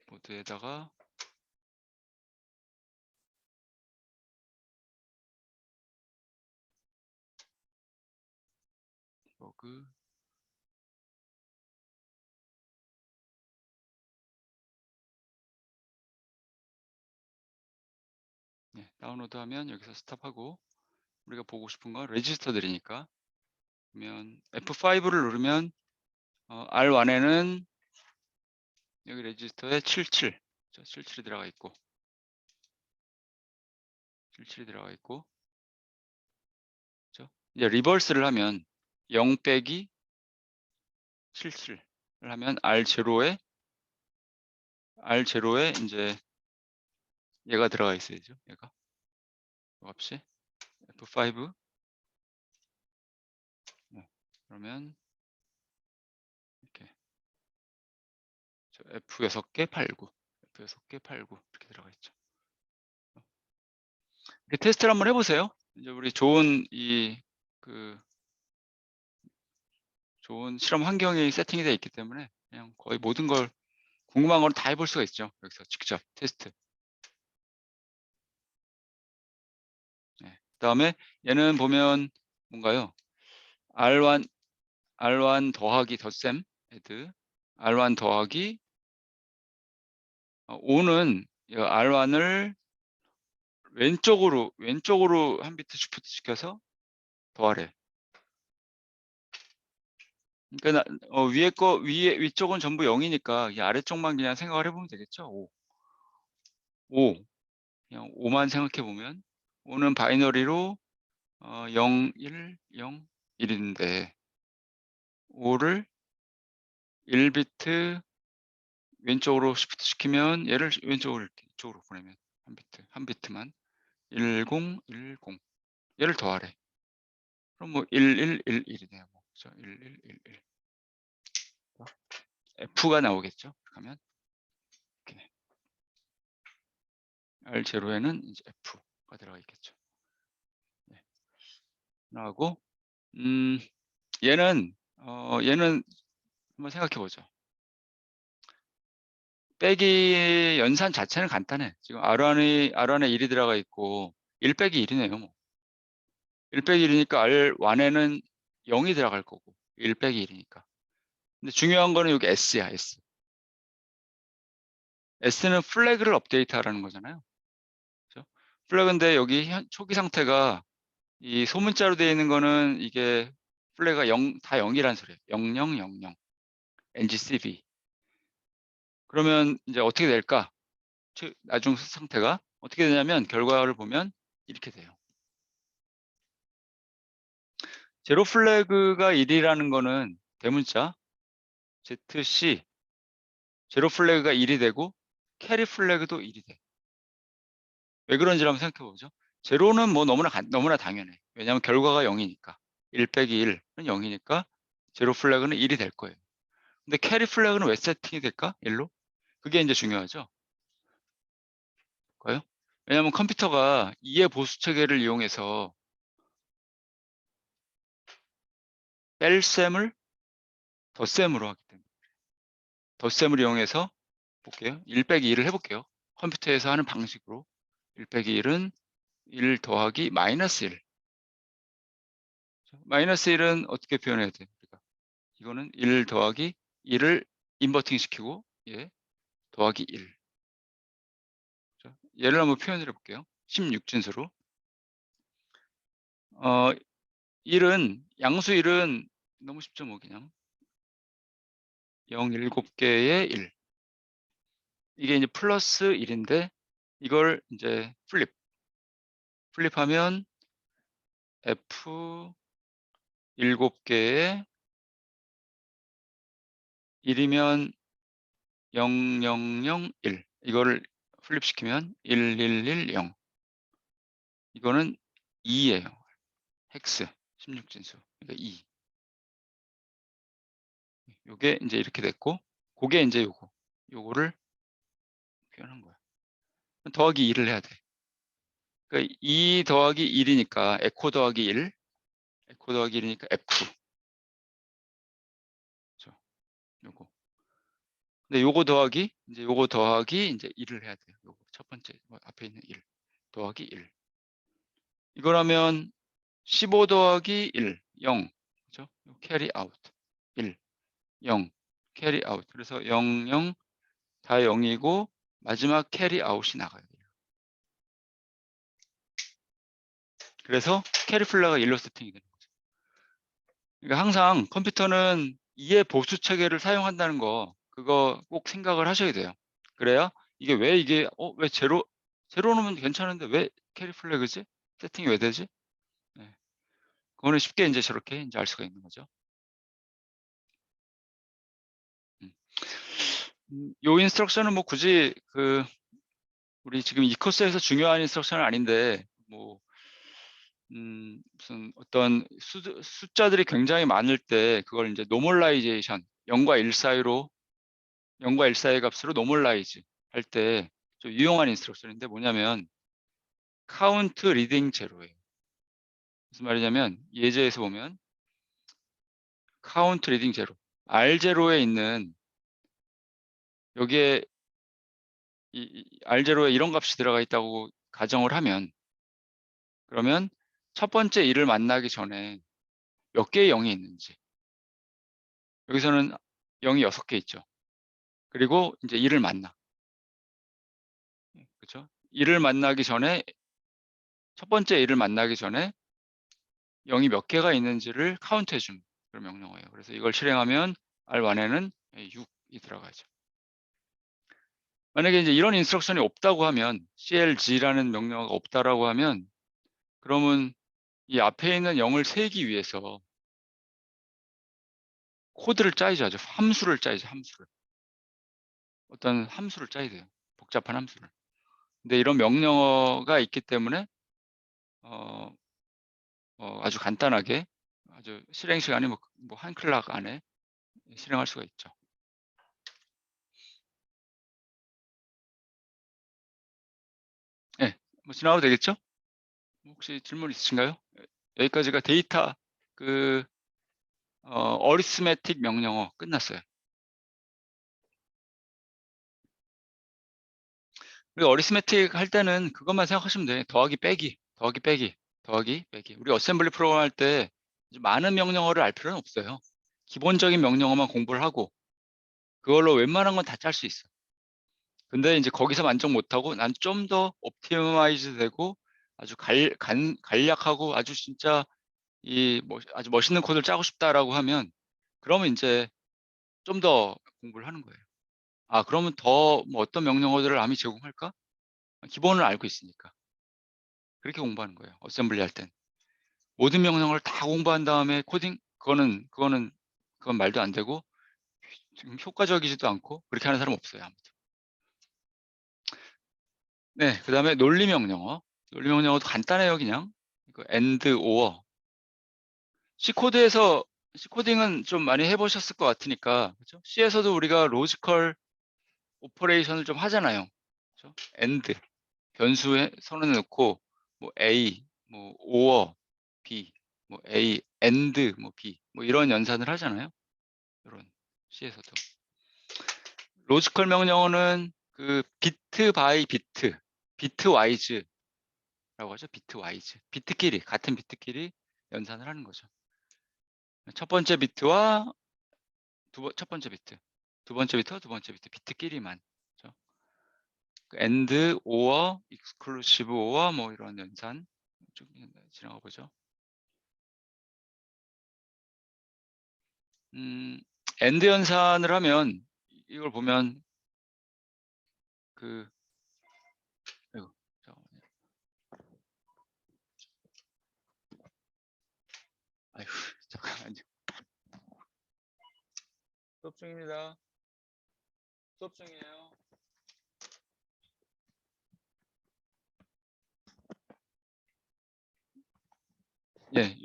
보드에다가 버그 다운로드하면 여기서 스탑하고 우리가 보고 싶은 건 레지스터들이니까 그러면 F5를 누르면 R1에는 여기 레지스터에 77 77이 들어가 있고 77이 들어가 있고 그렇죠? 이제 리버스를 하면 0 빼기 77을 하면 R0에 이제 얘가 들어가 있어야죠. 얘가 값이 F5 그러면 이렇게 F6개 89 F6개 89 이렇게 들어가 있죠. 이렇게 테스트를 한번 해보세요. 이제 우리 좋은 좋은 실험 환경이 세팅이 되어 있기 때문에 그냥 거의 모든 걸 궁금한 건 다 해볼 수가 있죠. 여기서 직접 테스트. 그다음에 얘는 보면 뭔가요? R1 더하기 덧셈 헤드 R1 더하기 5는 R1을 왼쪽으로 한 비트 슈프트 시켜서 더하래. 그러니까 위쪽은 전부 0이니까 이 아래쪽만 그냥 생각을 해보면 되겠죠. 5 그냥 5만 생각해 보면 5는 바이너리로 0, 1, 0, 1인데 5를 1비트 왼쪽으로 시프트 시키면 얘를 왼쪽으로 이쪽으로 보내면 한 비트만 10, 10 얘를 더하래. 그럼 뭐 1111이네요. 그렇죠? 1111 F가 나오겠죠? 그러면 이렇게 R0에는 이제 F가 들어가 있겠죠. 나오고 얘는 한번 생각해 보죠. 빼기 연산 자체는 간단해. 지금 R1에 1이 들어가 있고 1 빼기 1이네요. 뭐. 1 빼기 1이니까 R1에는 0이 들어갈 거고 1 빼기 1이니까 근데 중요한 거는 여기 S야, S. S는 플래그를 업데이트하라는 거잖아요. 그렇죠? 플래그인데 여기 초기 상태가 이 소문자로 되어 있는 거는 이게 플래그가 다 0이란 소리예요. 0000 ngcb. 그러면 이제 어떻게 될까? 나중 상태가 어떻게 되냐면 결과를 보면 이렇게 돼요. 제로 플래그가 1이라는 거는 대문자 ZC 제로 플래그가 1이 되고 캐리 플래그도 1이 돼. 왜 그런지 한번 생각해 보죠. 제로는 뭐 너무나 당연해. 왜냐하면 결과가 0이니까. 1 빼기 1은 0이니까 제로 플래그는 1이 될 거예요. 근데 캐리 플래그는 왜 세팅이 될까? 1로? 그게 이제 중요하죠. 볼까요? 왜냐하면 컴퓨터가 2의 보수 체계를 이용해서 뺄셈을 덧셈으로 하기 때문에 덧셈을 이용해서 볼게요. 1 빼기 1을 해볼게요. 컴퓨터에서 하는 방식으로 1 빼기 1은 1 더하기 마이너스 1. 마이너스 1은 어떻게 표현해야 돼요? 이거는 1 더하기 1을 인버팅 시키고 예, 더하기 1. 자, 얘를 한번 표현을 해볼게요. 16진수로. 1은 양수 1은 너무 쉽죠, 뭐 그냥 0 7개의 1. 이게 이제 플러스 1인데 이걸 이제 플립하면 F 7개의 1이면 0001. 이거를 플립시키면 1110. 이거는 2예요. 헥스 16진수. 그러니까 2. 요게 이제 이렇게 됐고, 그게 이제 요거를 표현한 거야. 더하기 2를 해야 돼. 그러니까 2 더하기 1이니까 에코 더하기 1, 에코 더하기 1이니까 F. 그렇죠? 요거. 근데 요거 더하기 이제 1을 해야 돼요. 요거 첫 번째 앞에 있는 1 더하기 1. 이거라면 15 더하기 1, 0. 그죠? 캐리 아웃. 1, 0. 캐리 아웃. 그래서 0, 0 다 0이고 마지막 캐리 아웃이 나가요. 그래서 캐리 플래그가 1로 세팅이 되는 거죠. 그러니까 항상 컴퓨터는 2의 보수 체계를 사용한다는 거 그거 꼭 생각을 하셔야 돼요. 그래야 이게 왜 제로는 괜찮은데 왜 캐리 플래그지? 세팅이 왜 되지? 네. 그거는 쉽게 이제 저렇게 이제 알 수가 있는 거죠. 요 인스트럭션은 뭐 굳이 우리 지금 이 코스에서 중요한 인스트럭션은 아닌데 뭐 무슨 어떤 숫자들이 굉장히 많을 때 그걸 이제 노멀라이제이션 0과 1 사이로 0과 1 사이의 값으로 노멀라이즈 할 때 좀 유용한 인스트럭션인데 뭐냐면 카운트 리딩 제로예요. 무슨 말이냐면 예제에서 보면 카운트 리딩 제로 R0에 있는 여기에 R0에 이런 값이 들어가 있다고 가정을 하면 그러면 첫 번째 1을 만나기 전에 몇 개의 0이 있는지 여기서는 0이 6개 있죠. 그리고 이제 1을 만나. 그렇죠? 1을 만나기 전에 첫 번째 1을 만나기 전에 0이 몇 개가 있는지를 카운트해 준 그런 명령어예요. 그래서 이걸 실행하면 R1에는 6이 들어가죠. 만약에 이제 이런 인스트럭션이 없다고 하면 CLG라는 명령어가 없다라고 하면 그러면 이 앞에 있는 0을 세기 위해서 코드를 짜야죠. 함수를 짜야죠. 어떤 함수를 짜야 돼요. 복잡한 함수를. 근데 이런 명령어가 있기 때문에 아주 간단하게 아주 실행 시간이 뭐 한 클락 안에 실행할 수가 있죠. 네, 뭐 지나가도 되겠죠? 혹시 질문 있으신가요? 여기까지가 데이터 어리스메틱 명령어 끝났어요. 우리 어리스메틱 할 때는 그것만 생각하시면 돼요. 더하기 빼기. 우리 어셈블리 프로그램 할 때 많은 명령어를 알 필요는 없어요. 기본적인 명령어만 공부를 하고 그걸로 웬만한 건 다 짤 수 있어. 근데 이제 거기서 만족 못하고 난 좀 더 옵티마이즈 되고 아주 간략하고 아주 진짜 아주 멋있는 코드를 짜고 싶다라고 하면 그러면 이제 좀 더 공부를 하는 거예요. 아, 그러면 더 뭐 어떤 명령어들을 암이 제공할까? 기본을 알고 있으니까. 그렇게 공부하는 거예요. 어셈블리 할 땐. 모든 명령어를 다 공부한 다음에 코딩? 그건 말도 안 되고 지금 효과적이지도 않고 그렇게 하는 사람 없어요. 아무도. 네, 그 다음에 논리 명령어. 논리 명령어도 간단해요, 그냥. 이거 and, or. C코딩은 좀 많이 해보셨을 것 같으니까, 그죠? C에서도 우리가 로지컬 오퍼레이션을 좀 하잖아요. 그죠? and, 변수에 선을 넣고, 뭐 A, 뭐 or, B, 뭐 A, and, 뭐 B, 뭐 이런 연산을 하잖아요. 이런 C에서도. 로지컬 명령어는 그 비트 바이 비트, 비트 와이즈라고 하죠. 비트 와이즈. 같은 비트끼리 연산을 하는 거죠. 첫 번째 비트와 첫 번째 비트, 두 번째 비트와 두 번째 비트끼리만. 그렇죠? and, or, exclusive or 뭐 이런 연산 쭉 지나가 보죠. and 연산을 하면 이걸 보면 아이고, 잠깐만요. 아이고, 잠깐만요. 수업 중입니다. 수업 중이에요. 예,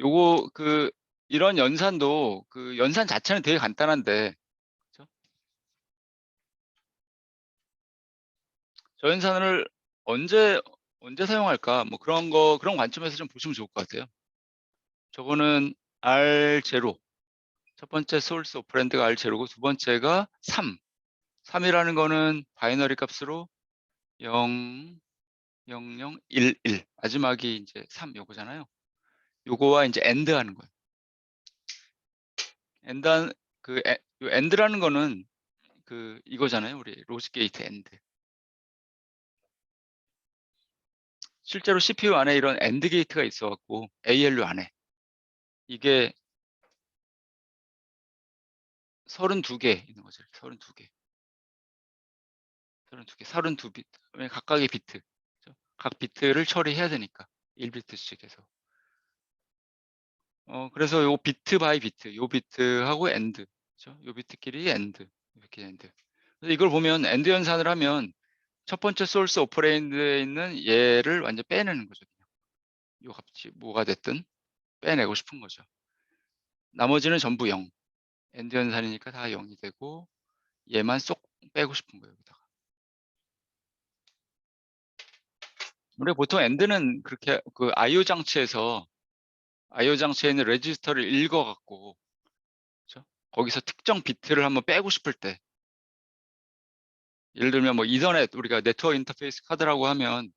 이런 연산도 그 연산 자체는 되게 간단한데, 그렇죠? 저 연산을 언제 사용할까? 뭐 그런 관점에서 좀 보시면 좋을 것 같아요. 저거는 R0. 첫 번째 소스 오퍼랜드가 R0고 두 번째가 3. 3이라는 거는 바이너리 값으로 0, 0, 0, 1, 1. 마지막이 이제 3 요거잖아요. 요거와 이제 AND 하는 거예요. AND라는 거는 이거잖아요. 우리 로직 게이트 AND. 실제로 CPU 안에 이런 AND 게이트가 있어 갖고 ALU 안에 이게 32개 있는 거죠. 32개. 32비트. 각각의 비트. 그렇죠? 각 비트를 처리해야 되니까 1비트씩 해서. 그래서 요 비트 바이 비트, 요 비트하고 AND. 그렇죠? 요 비트끼리 AND. 이렇게 AND. 그래서 이걸 보면 AND 연산을 하면 첫 번째 소스 오퍼레인드에 있는 얘를 완전 빼내는 거죠. 요 값이 뭐가 됐든 빼내고 싶은 거죠. 나머지는 전부 0. AND 연산이니까 다 0이 되고 얘만 쏙 빼고 싶은 거예요. 여기다가. 우리가 보통 AND는 그렇게 IO 장치에 있는 레지스터를 읽어갖고, 그렇죠? 거기서 특정 비트를 한번 빼고 싶을 때, 예를 들면 뭐 이더넷 우리가 네트워크 인터페이스 카드라고 하면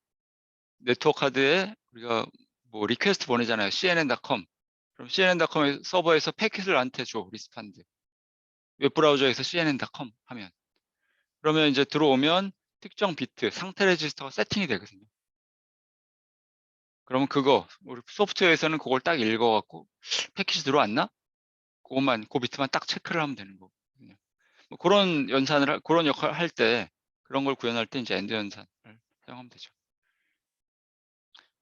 네트워크 카드에 우리가 뭐 리퀘스트 보내잖아요. cnn.com. 그럼 cnn.com의 서버에서 패킷을 나한테 줘. 리스판드. 웹브라우저에서 cnn.com 하면. 그러면 이제 들어오면 특정 비트, 상태 레지스터가 세팅이 되거든요. 그러면 우리 소프트웨어에서는 그걸 딱 읽어갖고 패킷이 들어왔나? 그 비트만 딱 체크를 하면 되는 거거든요. 뭐 그런 역할을 할 때, 그런 걸 구현할 때 이제 엔드 연산을 사용하면 되죠.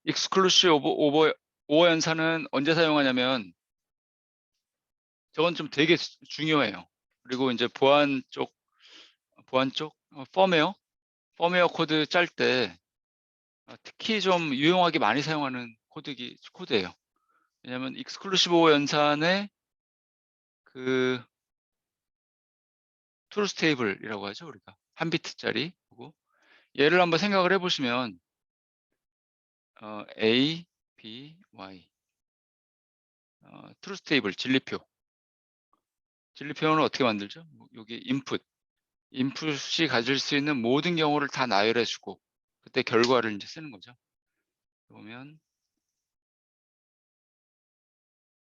익스클루시브 오버 연산은 언제 사용하냐면, 저건 좀 되게 중요해요. 그리고 이제 보안 쪽, 펌웨어 코드 짤 때, 특히 좀 유용하게 많이 사용하는 코드예요. 왜냐면 익스클루시브 오버 연산에 트루스 테이블이라고 하죠, 우리가. 한 비트짜리. 얘를 한번 생각을 해보시면, A, B, Y. 트루스 테이블, 진리표는 어떻게 만들죠? 여기 인풋이 가질 수 있는 모든 경우를 다 나열해주고, 그때 결과를 이제 쓰는 거죠. 보면,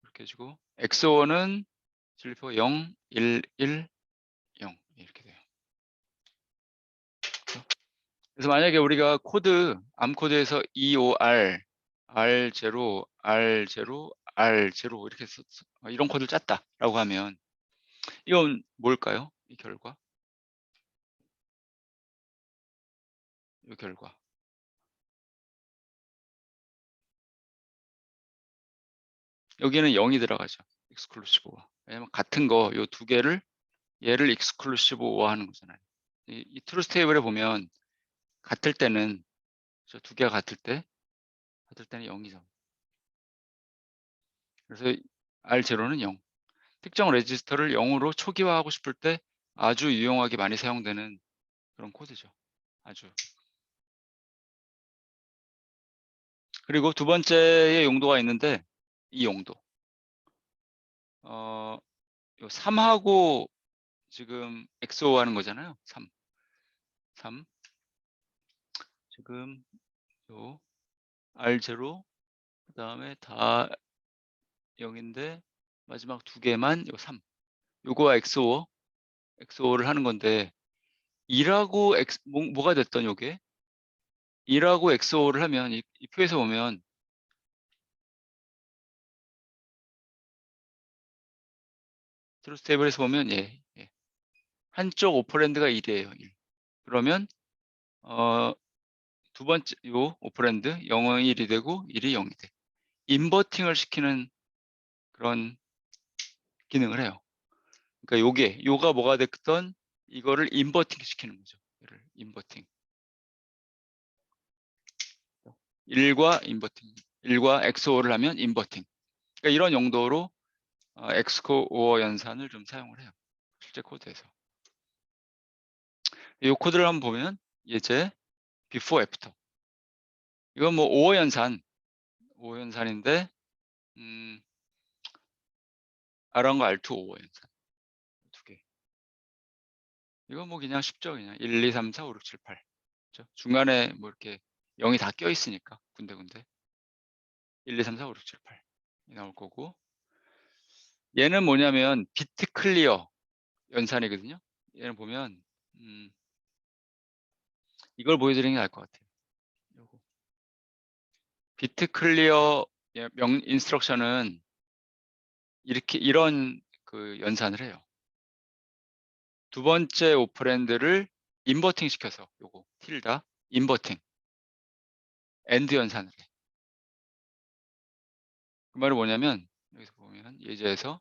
이렇게 해주고, XOR은 슬리퍼 0, 1, 1, 0 이렇게 돼요. 그래서 만약에 우리가 코드, 암 코드에서 EOR, R0, R0, R0 이렇게 이런 코드를 짰다라고 하면 이건 뭘까요? 이 결과? 이 결과. 여기는 0이 들어가죠. 익스클루시브와. 왜냐면 같은 거 요 두 개를 얘를 익스클루시브화 하는 거잖아요. 이 트루스 테이블에 보면 같을 때는 저 두 개가 같을 때는 0이죠. 그래서 R0는 0. 특정 레지스터를 0으로 초기화하고 싶을 때 아주 유용하게 많이 사용되는 그런 코드죠. 아주. 그리고 두 번째의 용도가 있는데 이 용도. 요 3하고 지금 XO 하는 거잖아요. 3. 지금 요 R0 그다음에 다 0인데 마지막 두 개만 요 3. 요거와 XO를 하는 건데 2라고 뭐가 됐던 요게 2라고 XO를 하면 이 표에서 보면 트루스 테이블에서 보면 예. 한쪽 오퍼랜드가 1이에요. 1. 그러면 두 번째 요 오퍼랜드 0은 1이 되고 1이 0이 돼. 인버팅을 시키는 그런 기능을 해요. 그러니까 요가 뭐가 됐든 이거를 인버팅 시키는 거죠. 얘를 인버팅. 1과 XO를 하면 인버팅. 그러니까 이런 용도로 XOR 연산을 좀 사용을 해요. 실제 코드에서. 이 코드를 한번 보면 이제 before after. 이건 뭐 5호 연산인데 R1과 R2 5호 연산 두 개. 이건 뭐 그냥 쉽죠. 그냥 1, 2, 3, 4, 5, 6, 7, 8. 그렇죠? 중간에 뭐 이렇게 0이 다 껴 있으니까 군데군데 1, 2, 3, 4, 5, 6, 7, 8 나올 거고 얘는 뭐냐면 비트 클리어 연산이거든요. 얘는 보면 이걸 보여드리는 게 나을 것 같아요. 요거. 비트 클리어 인스트럭션은 이런 그 연산을 해요. 두 번째 오퍼랜드를 인버팅 시켜서 요거 틸다 인버팅 엔드 연산을 해. 그 말은 뭐냐면 여기서 보면 예제에서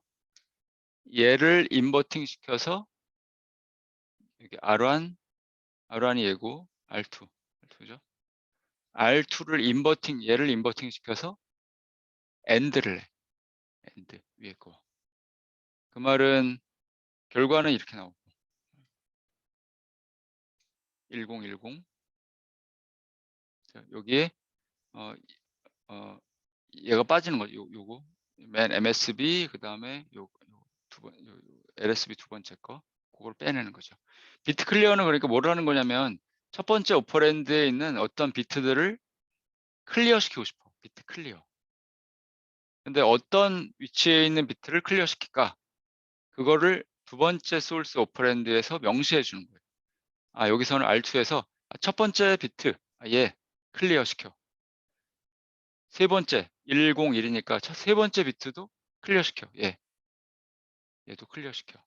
얘를 인버팅 시켜서 여기 R1이 얘고 R2죠. R2를 얘를 인버팅 시켜서 엔드를 해. 엔드 위에 거. 그 말은 결과는 이렇게 나오고 1010 여기에 얘가 빠지는 거죠. 요거 맨 MSB 그 다음에 LSB 두 번째 거 그걸 빼내는 거죠. 비트 클리어는 그러니까 뭘 하는 거냐면 첫 번째 오퍼랜드에 있는 어떤 비트들을 클리어 시키고 싶어. 비트 클리어. 근데 어떤 위치에 있는 비트를 클리어 시킬까? 그거를 두 번째 소스 오퍼랜드에서 명시해 주는 거예요. 여기서는 R2에서 첫 번째 비트 얘 클리어 시켜. 세 번째 101이니까 세 번째 비트도 클리어 시켜. 얘도 클리어 시켜.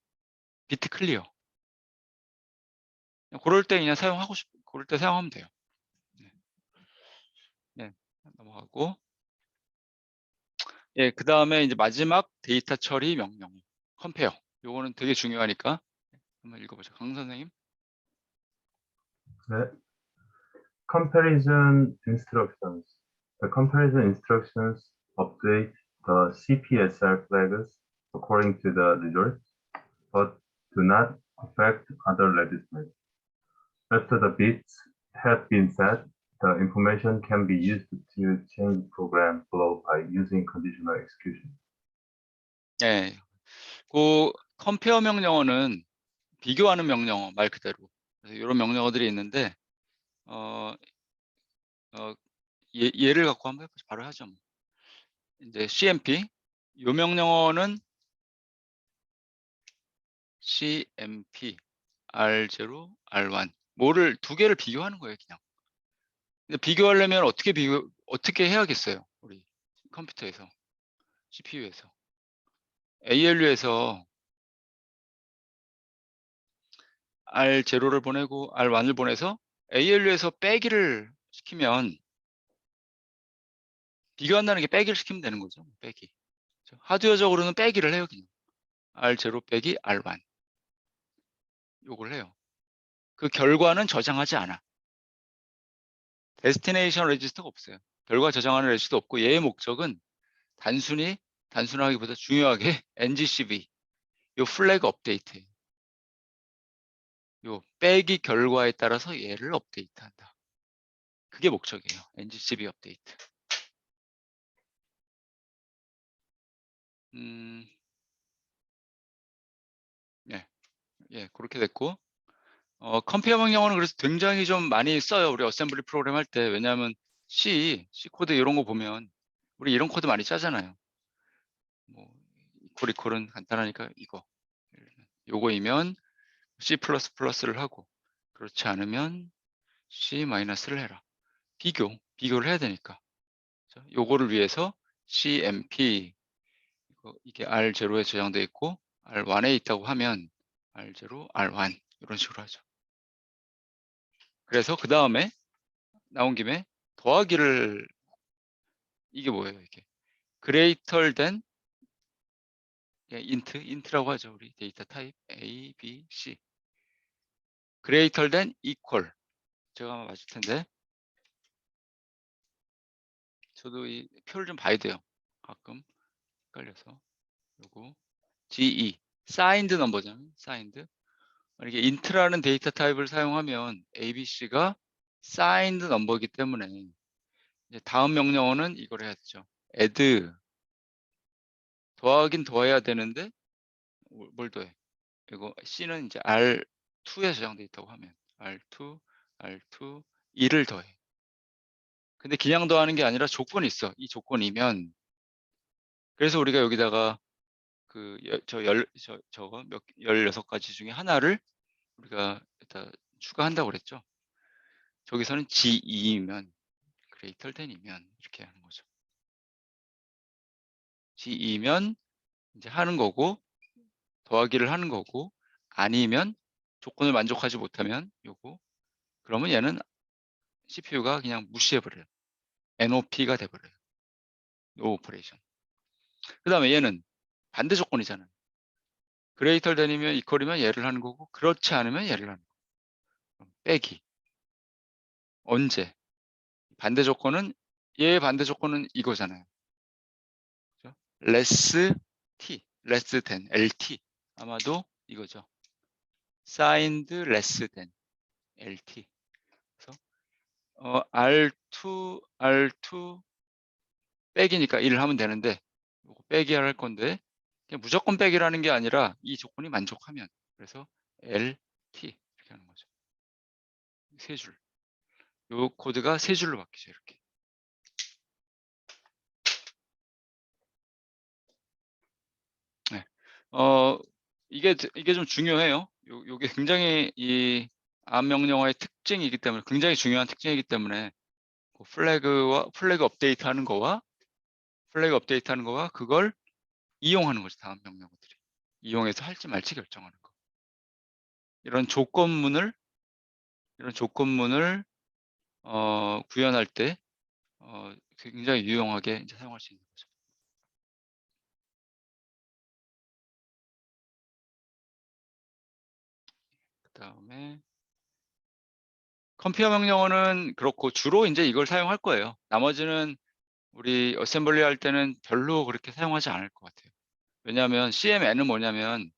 비트 클리어. 그럴 때 그냥 그럴 때 사용하면 돼요. 네, 넘어가고. 그 다음에 이제 마지막 데이터 처리 명령. 컴페어. 요거는 되게 중요하니까 한번 읽어보죠. 강 선생님. 네. Comparison instructions. The comparison instructions update the CPSR flags according to the result, but do not affect other registers. After the bits have been set, the information can be used to change program flow by using conditional execution. 네. 그 컴페어 명령어는 비교하는 명령어 말 그대로. 그래서 이런 명령어들이 있는데 얘를 갖고 한번 해보죠. 바로 하죠. 이제 CMP 이 명령어는 CMP R0 R1 뭐를 두 개를 비교하는 거예요, 그냥. 근데 비교하려면 어떻게 해야겠어요, 우리 컴퓨터에서, CPU에서. ALU에서 R0를 보내고 R1을 보내서 ALU에서 빼기를 시키면 비교한다는 게 빼기를 시키면 되는 거죠. 빼기. 하드웨어적으로는 빼기를 해요, 그냥. R0 빼기 R1. 요걸 해요. 그 결과는 저장하지 않아. 데스티네이션 레지스터가 없어요. 결과 저장하는 레지스터 없고 얘의 목적은 단순하기보다 중요하게 NGCV 요 플래그 업데이트예요. 요 빼기 결과에 따라서 얘를 업데이트한다. 그게 목적이에요. NGCV 업데이트. 예, 그렇게 됐고, 컴페어 명령어는 그래서 굉장히 좀 많이 써요. 우리 어셈블리 프로그램 할 때. 왜냐하면 C 코드 이런 거 보면 우리 이런 코드 많이 짜잖아요. 뭐 이퀄은 간단하니까 요거이면 C++를 하고, 그렇지 않으면 C-를 해라. 비교를 해야 되니까. 요거를 위해서 CMP 이게 R0에 저장되어 있고 R1에 있다고 하면 R0, R1 이런 식으로 하죠. 그래서 그 다음에 나온 김에 더하기를, 이게 뭐예요, 이게? greater than int라고 하죠. 우리 데이터 타입 A, B, C. greater than equal. 제가 아마 맞을 텐데. 저도 이 표를 좀 봐야 돼요. 가끔 헷갈려서. 요거 GE signed 넘버잖아요. signed. 이게 int라는 데이터 타입을 사용하면 ABC가 signed 넘버이기 때문에 이제 다음 명령어는 이걸 해야 되죠. add 더하긴 더해야 되는데 뭘 더해? 이거 C는 이제 R2에 저장돼 있다고 하면 R2, R2, 2를 더해. 근데 그냥 더하는 게 아니라 조건이 있어. 이 조건이면, 그래서 우리가 여기다가 저거 16가지 중에 하나를 우리가 일단 추가한다고 그랬죠. 저기서는 G2이면 greater than이면 이렇게 하는 거죠. G2면 이제 하는 거고, 더하기를 하는 거고, 아니면 조건을 만족하지 못하면 요거, 그러면 얘는 CPU가 그냥 무시해버려요. NOP가 돼버려요. No 오퍼레이션. 그 다음에 얘는 반대 조건이잖아요. greater than이면 equal이면 얘를 하는 거고, 그렇지 않으면 얘를 하는 거고. 빼기. 언제? 반대 조건은, 얘의 반대 조건은 이거잖아요. 그죠? less than, LT. 아마도 이거죠. signed less than, LT. 그래서 R2 빼기니까 1을 하면 되는데, 이거 빼기 할 건데, 그냥 무조건 빼기라는 게 아니라 이 조건이 만족하면, 그래서 LT 이렇게 하는 거죠. 세 줄. 요 코드가 세 줄로 바뀌죠, 이렇게. 네. 이게 좀 중요해요. 요게 굉장히 이 암 명령어의 특징이기 때문에, 굉장히 중요한 특징이기 때문에 플래그 업데이트 하는 거와 그걸 이용하는 거죠. 다음 명령어들이 이용해서 할지 말지 결정하는 거. 이런 조건문을 구현할 때 굉장히 유용하게 이제 사용할 수 있는 거죠. 그다음에 컴피어 명령어는 그렇고 주로 이제 이걸 사용할 거예요. 나머지는 우리 어셈블리 할 때는 별로 그렇게 사용하지 않을 것 같아요. 왜냐하면 CMN은 뭐냐면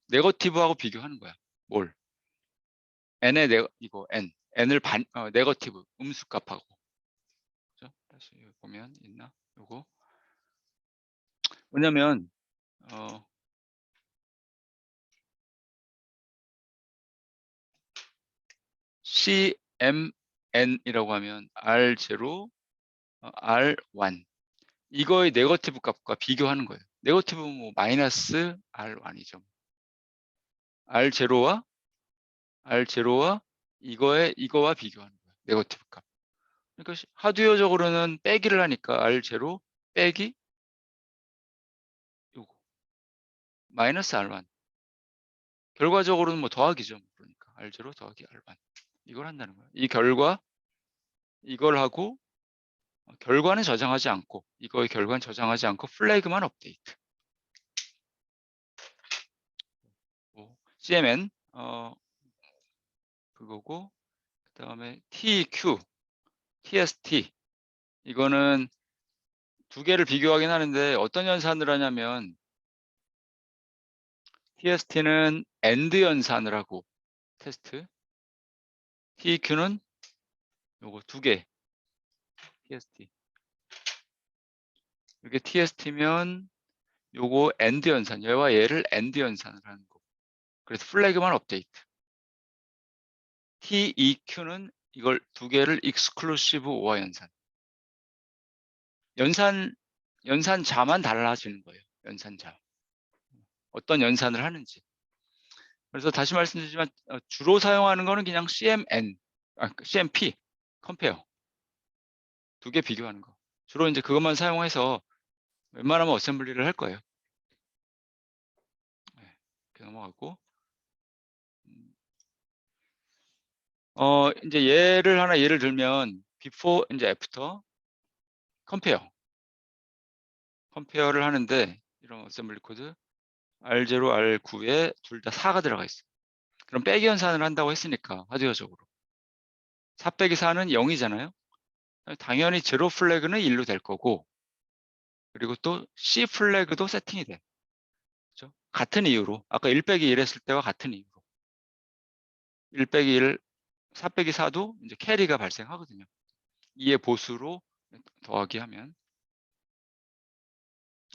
네거티브하고 비교하는 거야. 뭘? n의 n을 네거티브 음수값하고. 그죠? 다시 보면 있나? 요거. 왜냐면 CMN이라고 하면 R0, R1 이거의 네거티브 값과 비교하는 거예요. 네거티브 뭐 마이너스 R1이죠. R0와 이거와 비교하는 거예요. 네거티브 값. 그러니까 하드웨어적으로는 빼기를 하니까 R0 빼기 요거 마이너스 R1. 결과적으로는 뭐 더하기죠. 그러니까 R0 더하기 R1. 이걸 한다는 거예요. 이 결과 이걸 하고 결과는 저장하지 않고 이거의 결과는 저장하지 않고 플래그만 업데이트. CMN 그거고 그다음에 TQ, TST 이거는 두 개를 비교하긴 하는데 어떤 연산을 하냐면 TST는 AND 연산을 하고 테스트, TQ는 요거 두 개 TST. 이게 TST면 요거 AND 연산, 얘와 얘를 AND 연산을 하는 거. 그래서 플래그만 업데이트. TEQ는 이걸 두 개를 익스클루시브 오화 연산. 연산자만 달라지는 거예요. 연산자. 어떤 연산을 하는지. 그래서 다시 말씀드리지만 주로 사용하는 거는 그냥 CMN, CMP, 컴페어. 두 개 비교하는 거. 주로 이제 그것만 사용해서 웬만하면 어셈블리를 할 거예요. 네, 이렇게 넘어가고. 이제 예를 들면 before 이제 after 컴페어를 하는데 이런 어셈블리 코드 R0, R9에 둘 다 4가 들어가 있어요. 그럼 빼기 연산을 한다고 했으니까 하드웨어적으로 4 빼기 4는 0이잖아요. 당연히 제로 플래그는 1로 될 거고 그리고 또 C 플래그도 세팅이 돼. 그렇죠? 같은 이유로 아까 1 빼기 1 했을 때와 같은 이유로 1 빼기 1, 4 빼기 4도 이제 캐리가 발생하거든요. 2의 보수로 더하기 하면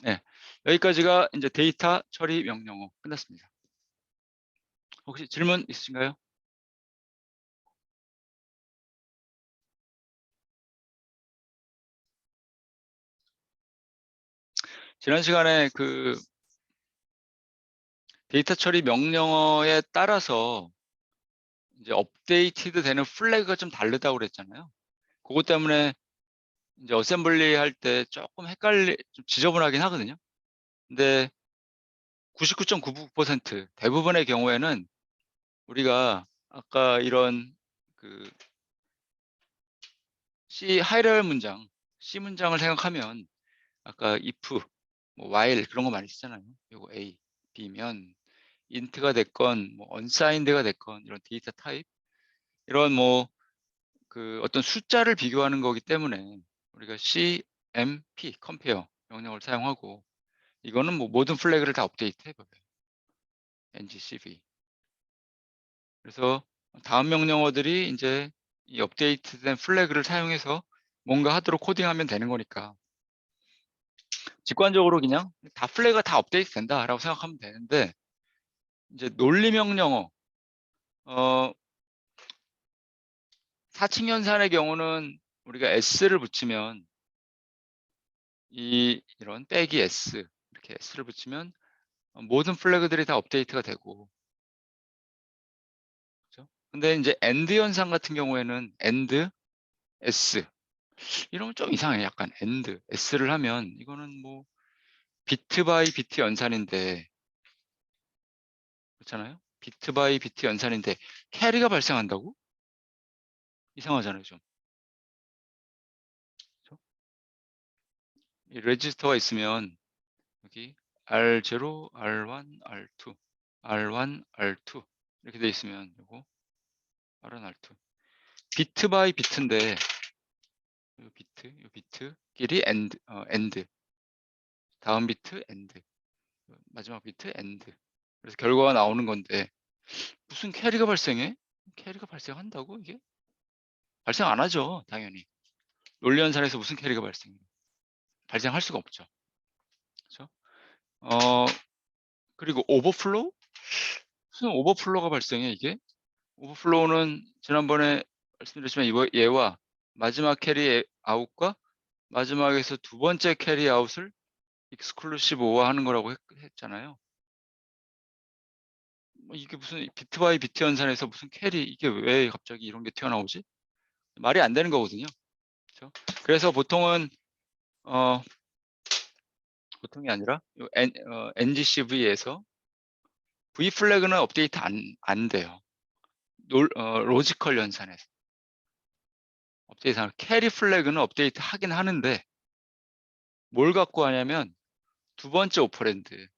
네, 여기까지가 이제 데이터 처리 명령어 끝났습니다. 혹시 질문 있으신가요? 지난 시간에 그 데이터 처리 명령어에 따라서 이제 업데이티드 되는 플래그가 좀 다르다고 그랬잖아요. 그것 때문에 이제 어셈블리 할 때 조금 좀 지저분하긴 하거든요. 근데 99.99% 대부분의 경우에는 우리가 아까 이런 그 C 하이레벨 문장, C 문장을 생각하면 아까 if, 뭐 while 그런 거 많이 쓰잖아요. 요거 A, B면 int가 됐건 뭐 unsigned가 됐건 이런 데이터 타입 이런 뭐 그 어떤 숫자를 비교하는 거기 때문에 우리가 CMP, compare 명령을 사용하고 이거는 뭐 모든 플래그를 다 업데이트 해봐요. ngCV. 그래서 다음 명령어들이 이제 이 업데이트된 플래그를 사용해서 뭔가 하도록 코딩하면 되는 거니까 직관적으로 그냥 다 플래그가 다 업데이트 된다라고 생각하면 되는데 이제 논리 명령어 4층 연산의 경우는 우리가 s를 붙이면 이런 빼기 s 이렇게 s를 붙이면 모든 플래그들이 다 업데이트가 되고 그렇죠? 근데 이제 AND 연산 같은 경우에는 AND S 이러면 좀 이상해. 약간 AND S를 하면 이거는 뭐 비트 바이 비트 연산인데 그렇잖아요. 비트 바이 비트 연산인데 캐리가 발생한다고? 이상하잖아요 좀. 그렇죠? 이 레지스터가 있으면 여기 R0, R1, R2, R1, R2 이렇게 돼 있으면 이거 R1, R2 비트 바이 비트인데 이 비트끼리 AND 다음 비트 AND 마지막 비트 AND 그래서 결과가 나오는 건데 무슨 캐리가 발생해? 캐리가 발생한다고 이게? 발생 안 하죠 당연히. 논리 연산에서 무슨 캐리가 발생해? 발생할 수가 없죠. 그렇죠? 그리고 오버플로우? 무슨 오버플로우가 발생해 이게? 오버플로우는 지난번에 말씀드렸지만 얘와 마지막 캐리 아웃과 마지막에서 두 번째 캐리 아웃을 익스클루시브 오화하는 거라고 했잖아요. 뭐 이게 무슨 비트 바이 비트 연산에서 무슨 캐리 이게 왜 갑자기 이런 게 튀어나오지? 말이 안 되는 거거든요. 그렇죠? 그래서 보통은 보통이 아니라 NGCV에서 V 플래그는 업데이트 안 돼요. 로지컬 연산에서 업데이트 캐리 플래그는 업데이트 하긴 하는데 뭘 갖고 하냐면 두 번째 오퍼랜드를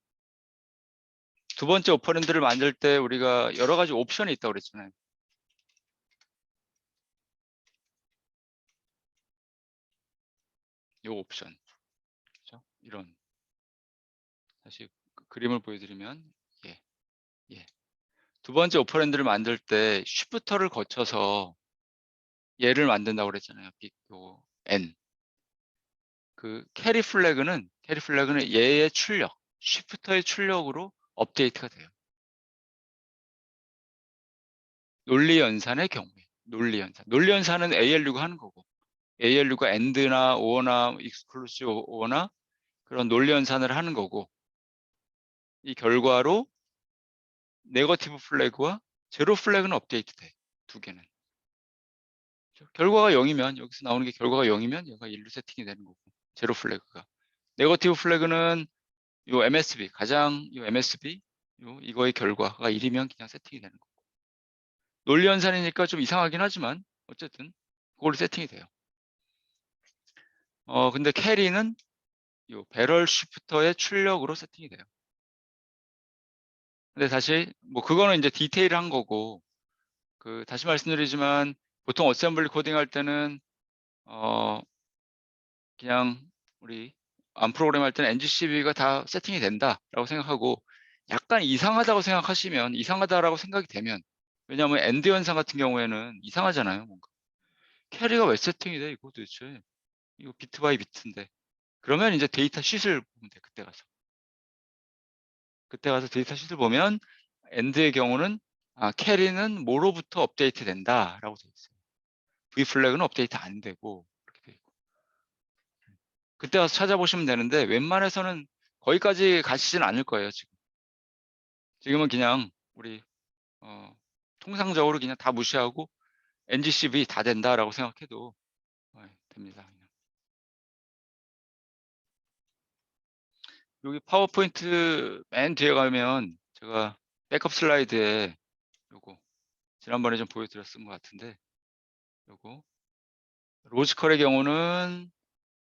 만들 때 우리가 여러 가지 옵션이 있다고 그랬잖아요. 요 옵션. 그렇죠? 이런. 다시 그림을 보여드리면 예. 두 번째 오퍼랜드를 만들 때 쉬프터를 거쳐서 얘를 만든다고 그랬잖아요. 요 N. 그 캐리 플래그는 얘의 출력, 쉬프터의 출력으로 업데이트가 돼요. 논리 연산의 경우에 논리 연산은 ALU가 하는 거고 ALU가 AND나 OR나 익스클루시브 OR나 그런 논리 연산을 하는 거고 이 결과로 네거티브 플래그와 제로 플래그는 업데이트 돼. 두 개는. 결과가 0이면 여기서 나오는 게 결과가 0이면 얘가 1로 세팅이 되는 거고 제로 플래그가 네거티브 플래그는 요 MSB 요 MSB 이거의 결과가 1이면 그냥 세팅이 되는 거고 논리 연산이니까 좀 이상하긴 하지만 어쨌든 그걸로 세팅이 돼요. 근데 캐리는 요 배럴 쉬프터의 출력으로 세팅이 돼요. 근데 다시 뭐 그거는 이제 디테일한 거고 다시 말씀드리지만 보통 어셈블리 코딩 할 때는 그냥 우리 암 프로그램 할 때는 NGCV가 다 세팅이 된다라고 생각하고 약간 이상하다고 생각하시면 이상하다라고 생각이 되면 왜냐하면 엔드 현상 같은 경우에는 이상하잖아요. 뭔가 캐리가 왜 세팅이 돼 이거 도대체 이거 비트 바이 비트인데 그러면 이제 데이터 쉿을 보면 돼. 그때 가서 데이터 쉿을 보면 엔드의 경우는 캐리는 뭐로부터 업데이트 된다라고 되어 있어요. V 플래그는 업데이트 안 되고 그렇게 돼 있고 그때 가서 찾아보시면 되는데 웬만해서는 거기까지 가시진 않을 거예요. 지금은 그냥 우리 통상적으로 그냥 다 무시하고 NGCV 다 된다라고 생각해도 됩니다. 그냥. 여기 파워포인트 맨 뒤에 가면 제가 백업 슬라이드에 요거 지난번에 좀 보여드렸던 것 같은데 요거 로지컬의 경우는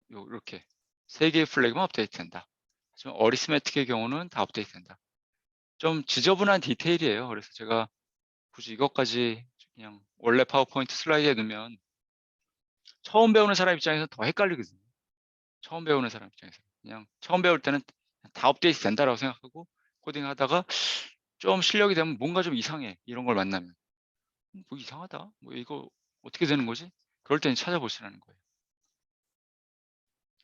이렇게 3개의 플래그만 업데이트 된다. 하지만 어리스매틱의 경우는 다 업데이트 된다. 좀 지저분한 디테일이에요. 그래서 제가 굳이 이것까지 그냥 원래 파워포인트 슬라이드에 넣으면 처음 배우는 사람 입장에서 더 헷갈리거든요. 처음 배우는 사람 입장에서 그냥 처음 배울 때는 다 업데이트 된다라고 생각하고 코딩하다가 좀 실력이 되면 뭔가 좀 이상해 이런 걸 만나면 뭐 이상하다 뭐 이거 어떻게 되는 거지? 그럴 때는 찾아보시라는 거예요.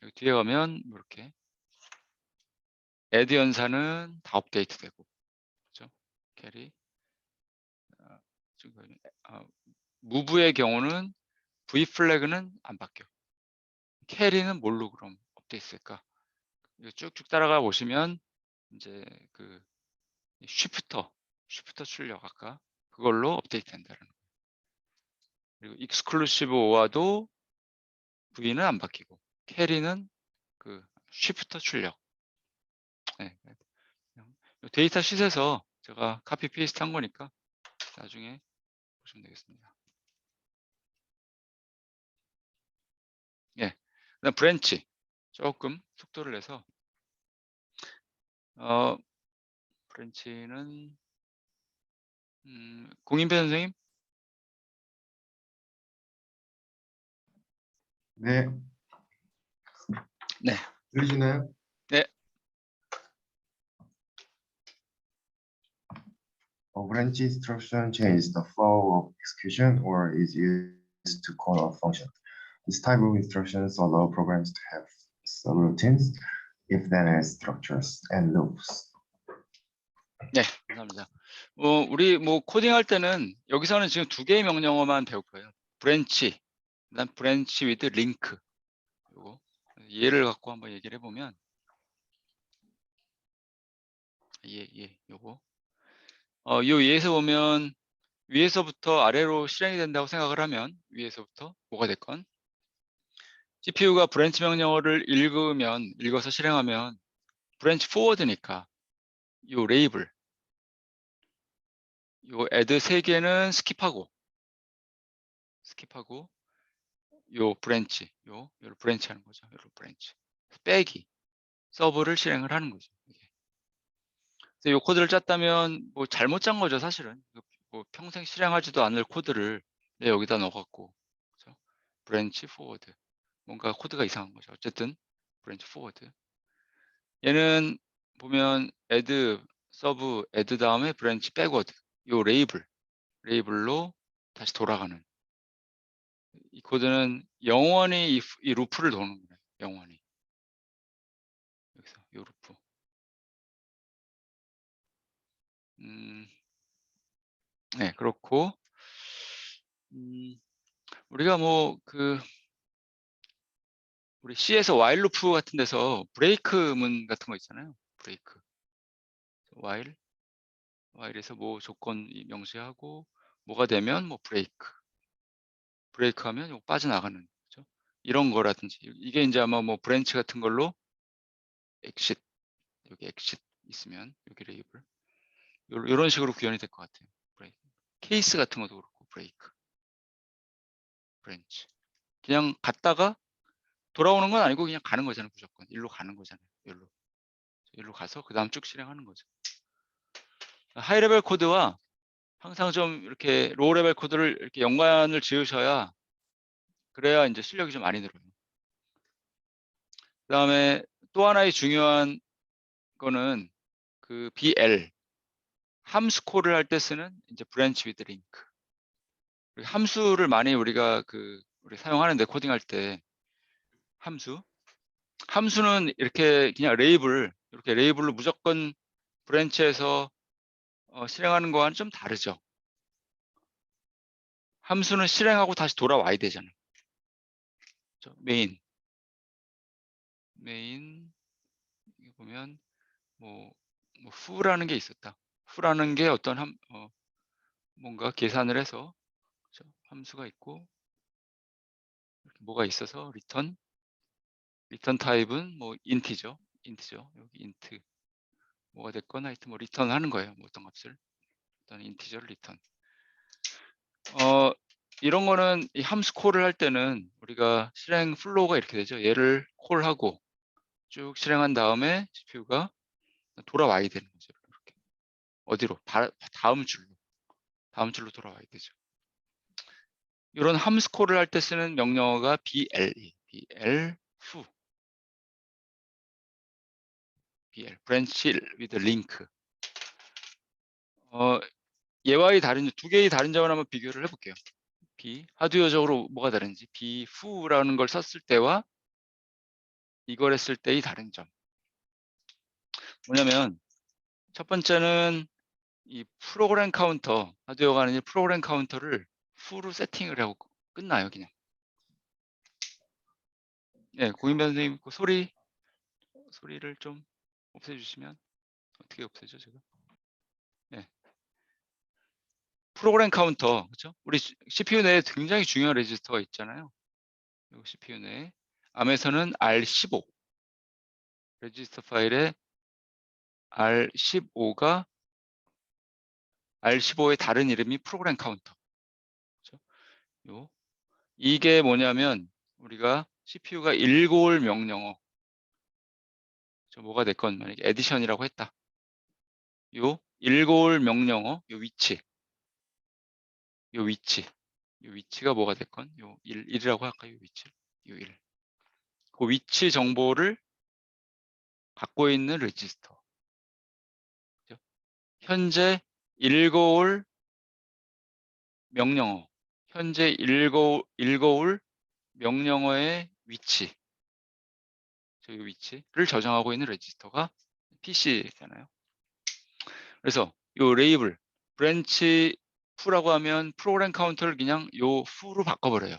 여기 뒤에 가면 이렇게 애드 연산은 다 업데이트 되고 그렇죠? 캐리 무브의 경우는 V 플래그는 안 바뀌어. 캐리는 뭘로 그럼 업데이트 될까? 쭉쭉 따라가 보시면 이제 쉬프터 출력 아까 그걸로 업데이트 된다는 거예요. 그리고 익스클루시브 오와도 V는 안 바뀌고 캐리는 쉬프터 출력. 네. 데이터 쉿에서 제가 카피 페이스트 한 거니까 나중에 보시면 되겠습니다. 예. 그다음 브랜치 조금 속도를 내서 브랜치는 공인배 선생님 네, 네. 들리시나요? 네. A branch instruction changes the flow of execution or is used to call a function. This type of instructions allow programs to have subroutines, if-then structures, and loops. 네, 감사합니다. 우리 뭐 코딩할 때는 여기서는 지금 2개의 명령어만 배울 거예요. 브랜치, 그다음 브랜치 with 링크. 요거 얘를 갖고 한번 얘기를 해보면 요거 요 위에서 보면 위에서부터 아래로 실행이 된다고 생각을 하면 위에서부터 뭐가 됐건 CPU가 브랜치 명령어를 읽어서 실행하면 브랜치 포워드니까 요 레이블 요 add 3개는 스킵하고 요 브랜치 요를 브랜치 하는 거죠. 요를 브랜치 빼기 서브를 실행을 하는 거죠. 이게. 그래서 요 코드를 짰다면 뭐 잘못 짠 거죠, 사실은. 뭐 평생 실행하지도 않을 코드를 여기다 넣어갖고 그렇죠? 브랜치 포워드 뭔가 코드가 이상한 거죠. 어쨌든 브랜치 포워드 얘는 보면 add 서브 add 다음에 브랜치 백워드 요 레이블로 다시 돌아가는 이 코드는 영원히 이 루프를 도는 거예요. 영원히 여기서 요 루프. 네, 그렇고 우리가 뭐 우리 C에서 while 루프 같은 데서 브레이크문 같은 거 있잖아요. 브레이크. while에서 뭐 조건 명시하고 뭐가 되면 뭐 브레이크 하면 이거 빠져나가는 거죠. 이런 거라든지 이게 이제 아마 뭐 브랜치 같은 걸로 exit 여기 exit 있으면 여기 레이블 이런 식으로 구현이 될 것 같아요. 브레이크. 케이스 같은 것도 그렇고 브레이크 브랜치 그냥 갔다가 돌아오는 건 아니고 그냥 가는 거잖아요. 무조건 일로 가는 거잖아요. 일로 가서 그 다음 쭉 실행하는 거죠. 하이 레벨 코드와 항상 좀 이렇게 로우 레벨 코드를 이렇게 연관을 지으셔야 그래야 이제 실력이 좀 많이 늘어요. 그 다음에 또 하나의 중요한 거는 그 BL 함수 콜을 할 때 쓰는 이제 브랜치 위드 링크 함수를 많이 우리가 우리 사용하는데 코딩할 때 함수는 이렇게 그냥 이렇게 레이블로 무조건 브랜치에서 실행하는 거와는 좀 다르죠. 함수는 실행하고 다시 돌아와야 되잖아요. 메인 이게 보면 뭐 foo라는 게 있었다. foo라는 게 어떤 뭔가 계산을 해서 그렇죠? 함수가 있고 이렇게 뭐가 있어서 리턴 타입은 뭐 인티저 여기 인트 뭐가 됐거나 하여튼 뭐 리턴 하는 거예요. 뭐 어떤 값을 어떤 인티저를 리턴 이런 거는 이 함수 콜을 할 때는 우리가 실행 플로우가 이렇게 되죠. 얘를 콜하고 쭉 실행한 다음에 CPU가 돌아와야 되는 거죠. 이렇게 어디로 다음 줄로 돌아와야 되죠. 이런 함수 콜을 할 때 쓰는 명령어가 BL foo BL branch with link 얘와의 두 개의 다른 점을 한번 비교를 해볼게요. 하드웨어적으로 뭐가 다른지 foo라는 걸 썼을 때와 이걸 했을 때의 다른 점 뭐냐면 첫 번째는 이 프로그램 카운터 하드웨어가 아닌 프로그램 카운터를 full로 세팅을 하고 끝나요. 그냥 고인 선생님 그 소리를 좀 없애주시면 어떻게 없애죠 제가? 프로그램 카운터 그렇죠? 우리 CPU 내에 굉장히 중요한 레지스터가 있잖아요. 이 CPU 내에 암에서는 R15 레지스터 파일에 R15가 R15의 다른 이름이 프로그램 카운터. 그렇죠? 이게 뭐냐면 우리가 CPU가 읽어올 명령어 뭐가 됐건 만약에 에디션이라고 했다. 요 읽어올 명령어 요 위치가 뭐가 됐건 요 1이라고 할까요? 요 1. 그 위치 정보를 갖고 있는 레지스터. 그죠? 현재 읽어올 명령어. 현재 읽어올 명령어의 위치를 저장하고 있는 레지스터가 PC잖아요. 그래서 요 레이블 브랜치 fu라고 하면 프로그램 카운터를 그냥 요 fu로 바꿔버려요.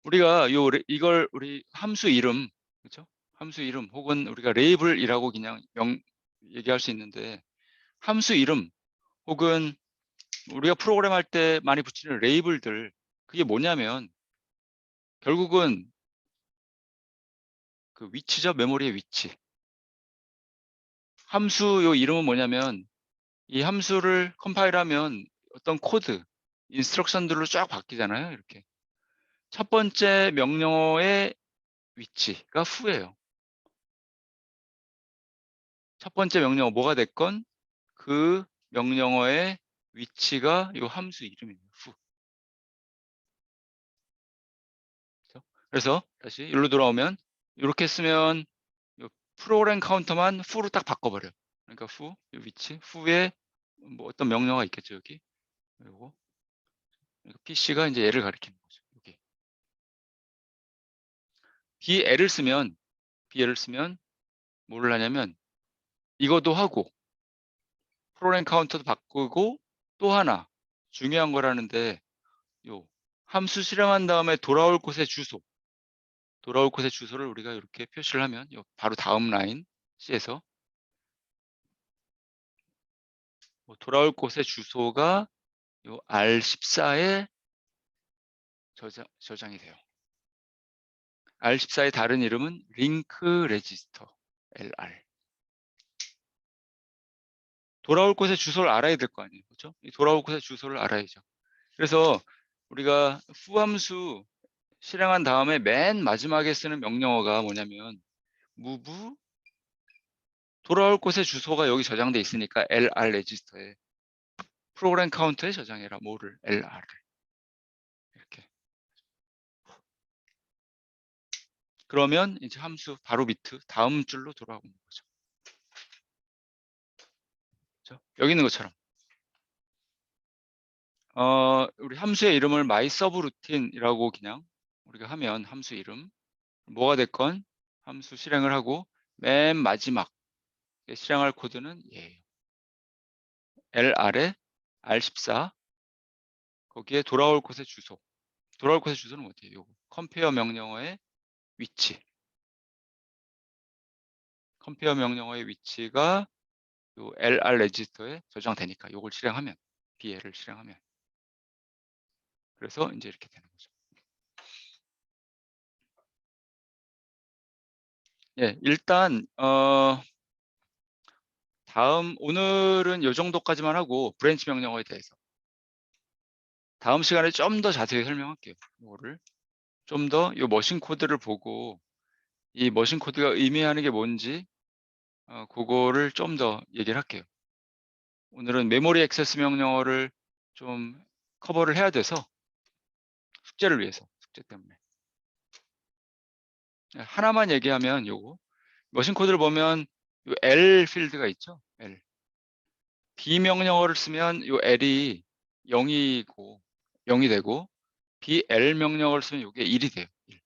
우리가 이걸 우리 함수 이름 그렇죠? 함수 이름 혹은 우리가 레이블이라고 그냥 얘기할 수 있는데 함수 이름 혹은 우리가 프로그램 할 때 많이 붙이는 레이블들, 그게 뭐냐면 결국은 그 위치죠. 메모리의 위치. 함수 요 이름은 뭐냐면 이 함수를 컴파일하면 어떤 코드, 인스트럭션들로 쫙 바뀌잖아요. 이렇게. 첫 번째 명령어의 위치가 foo예요. 첫 번째 명령어 뭐가 됐건 그 명령어의 위치가 요 함수 이름이에요. foo. 그래서 다시 일로 돌아오면 이렇게 쓰면 요 프로그램 카운터만 foo로 딱 바꿔버려. 그러니까 foo, 요 위치, foo에 뭐 어떤 명령어가 있겠죠 여기. 그리고 PC가 이제 얘를 가리키는 거죠. 여기. BL을 쓰면 뭐를 하냐면 이것도 하고 프로그램 카운터도 바꾸고 또 하나 중요한 거라는데 요 함수 실행한 다음에 돌아올 곳의 주소를 우리가 이렇게 표시를 하면 요 바로 다음 라인 C에서 돌아올 곳의 주소가 요 R14에 저장이 돼요. R14의 다른 이름은 링크 레지스터 LR. 돌아올 곳의 주소를 알아야 될 거 아니에요. 그렇죠? 이 돌아올 곳의 주소를 알아야죠. 그래서 우리가 foo 함수 실행한 다음에 맨 마지막에 쓰는 명령어가 뭐냐면 move 돌아올 곳의 주소가 여기 저장돼 있으니까 LR 레지스터에 프로그램 카운터에 저장해라. 뭐를? LR을. 이렇게. 그러면 이제 함수 바로 밑 다음 줄로 돌아오는 거죠. 그렇죠? 여기 있는 것처럼. 우리 함수의 이름을 mySubroutine이라고 그냥 우리가 하면 함수 이름 뭐가 됐건 함수 실행을 하고 맨 마지막 실행할 코드는 얘예요. LR에 R14 거기에 돌아올 곳의 주소. 돌아올 곳의 주소는 어디예요? 요거. 컴페어 명령어의 위치. 컴페어 명령어의 위치가 요 LR 레지스터에 저장되니까 요걸 실행하면 BL을 실행하면 그래서 이제 이렇게 되는 거죠. 예, 일단 다음 오늘은 요 정도까지만 하고 브랜치 명령어에 대해서 다음 시간에 좀 더 자세히 설명할게요. 이거를 좀 더 요 머신 코드를 보고 이 머신 코드가 의미하는 게 뭔지 그거를 좀 더 얘기를 할게요. 오늘은 메모리 액세스 명령어를 좀 커버를 해야 돼서 숙제를 위해서 숙제 때문에 하나만 얘기하면 요거 머신 코드를 보면 요 L 필드가 있죠. L B 명령어를 쓰면 요 L이 0이 되고 BL 명령어를 쓰면 요게 1이 돼요. 1.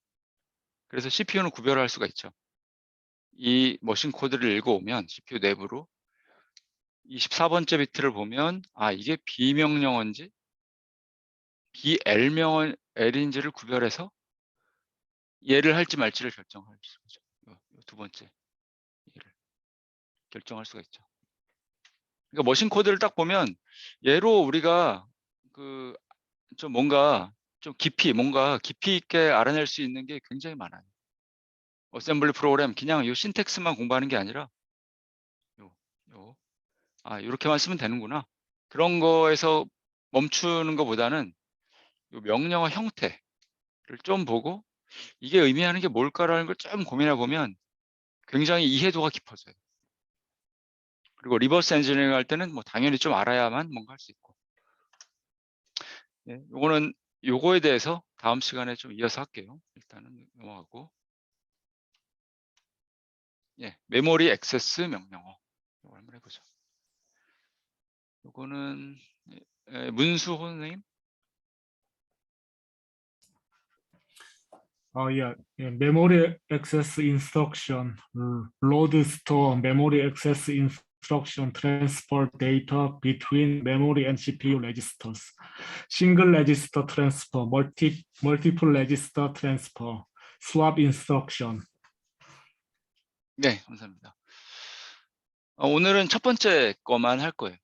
그래서 CPU는 구별을 할 수가 있죠. 이 머신 코드를 읽어오면 CPU 내부로 24번째 비트를 보면 아 이게 B 명령어인지 BL 명령 L인지를 구별해서 얘를 할지 말지를 결정할 수 있죠. 두 번째 얘를 결정할 수가 있죠. 그러니까 머신 코드를 딱 보면 얘로 우리가 그 좀 뭔가 뭔가 깊이 있게 알아낼 수 있는 게 굉장히 많아요. 어셈블리 프로그램 그냥 이 신텍스만 공부하는 게 아니라 이렇게만 쓰면 되는구나. 그런 거에서 멈추는 것보다는 요 명령어 형태를 좀 보고 이게 의미하는 게 뭘까라는 걸 좀 고민해 보면 굉장히 이해도가 깊어져요. 그리고 리버스 엔지니어링 할 때는 뭐 당연히 좀 알아야만 뭔가 할 수 있고. 예, 요거는 요거에 대해서 다음 시간에 좀 이어서 할게요. 일단은 넘어가고. 예, 메모리 액세스 명령어. 이거 한번 해보죠. 요거는 문수호 선생님. Yeah. Memory access instruction, load, store, memory access instruction, transfer data between memory and CPU registers, single register transfer, multiple register transfer, swap instruction. 네, 감사합니다. 오늘은 첫 번째 거만 할 거예요.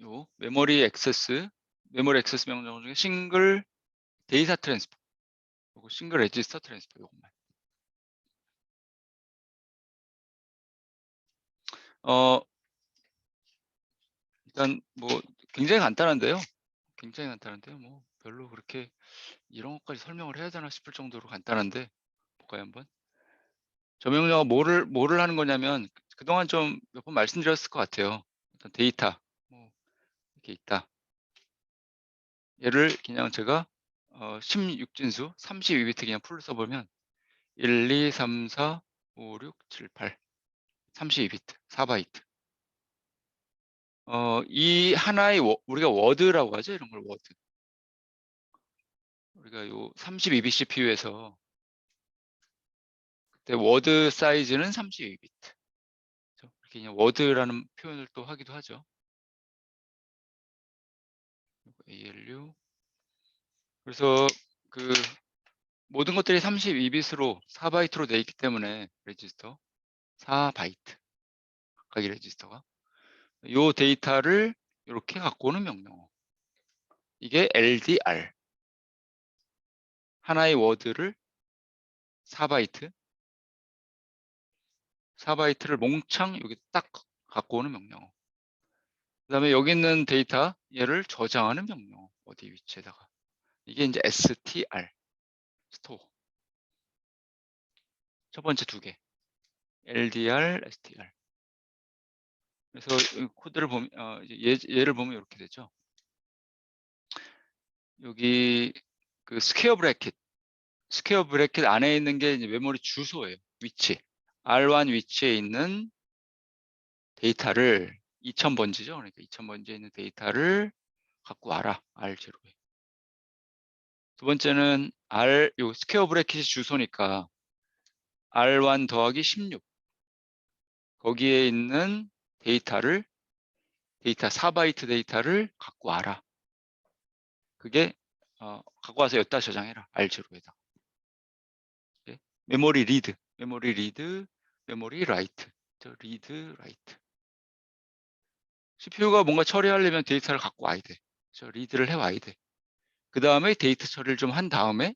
요 메모리 액세스 명령 중에 싱글 데이터 트랜스퍼, 그리고 싱글 레지스터 트랜스퍼 요것만. 일단 뭐 굉장히 간단한데요. 뭐 별로 그렇게 이런 것까지 설명을 해야 되나 싶을 정도로 간단한데 볼까요 한번. 저 명령어가 뭐를 하는 거냐면 그동안 좀 몇 번 말씀드렸을 것 같아요. 어떤 데이터 뭐 이렇게 있다. 얘를 그냥 제가 16진수 32비트 그냥 풀로 써보면 1, 2, 3, 4, 5, 6, 7, 8 32비트 4바이트. 이 하나의 우리가 워드라고 하죠. 이런 걸 워드. 우리가 요 32bit CPU에서 그때 워드 사이즈는 32비트. 이렇게 그냥 워드라는 표현을 또 하기도 하죠. ALU. 그래서 그 모든 것들이 32bit으로 4바이트로 되어 있기 때문에 레지스터 4바이트 각각의 레지스터가 요 데이터를 이렇게 갖고 오는 명령어. 이게 LDR. 하나의 워드를 4바이트를 몽창 여기 딱 갖고 오는 명령어. 그 다음에 여기 있는 데이터 얘를 저장하는 명령어. 어디 위치에다가. 이게 이제 STR. 스토어. 첫 번째 두 개. LDR, STR. 그래서 이 코드를 보면 얘를 보면 이렇게 되죠. 여기 그 스퀘어 브래킷 안에 있는 게 이제 메모리 주소예요. 위치. R1 위치에 있는 데이터를 2000번지죠. 그러니까 2000번지에 있는 데이터를 갖고 와라. R0에. 두 번째는 요 스퀘어 브래킷이 주소니까 R1 더하기 16. 거기에 있는 데이터 4바이트 데이터를 갖고 와라. 그게 갖고 와서 여기다 저장해라. R0에다. 메모리 리드, 메모리 라이트. 리드, 라이트. CPU가 뭔가 처리하려면 데이터를 갖고 와야 돼. 리드를 해와야 돼. 그 다음에 데이터 처리를 좀 한 다음에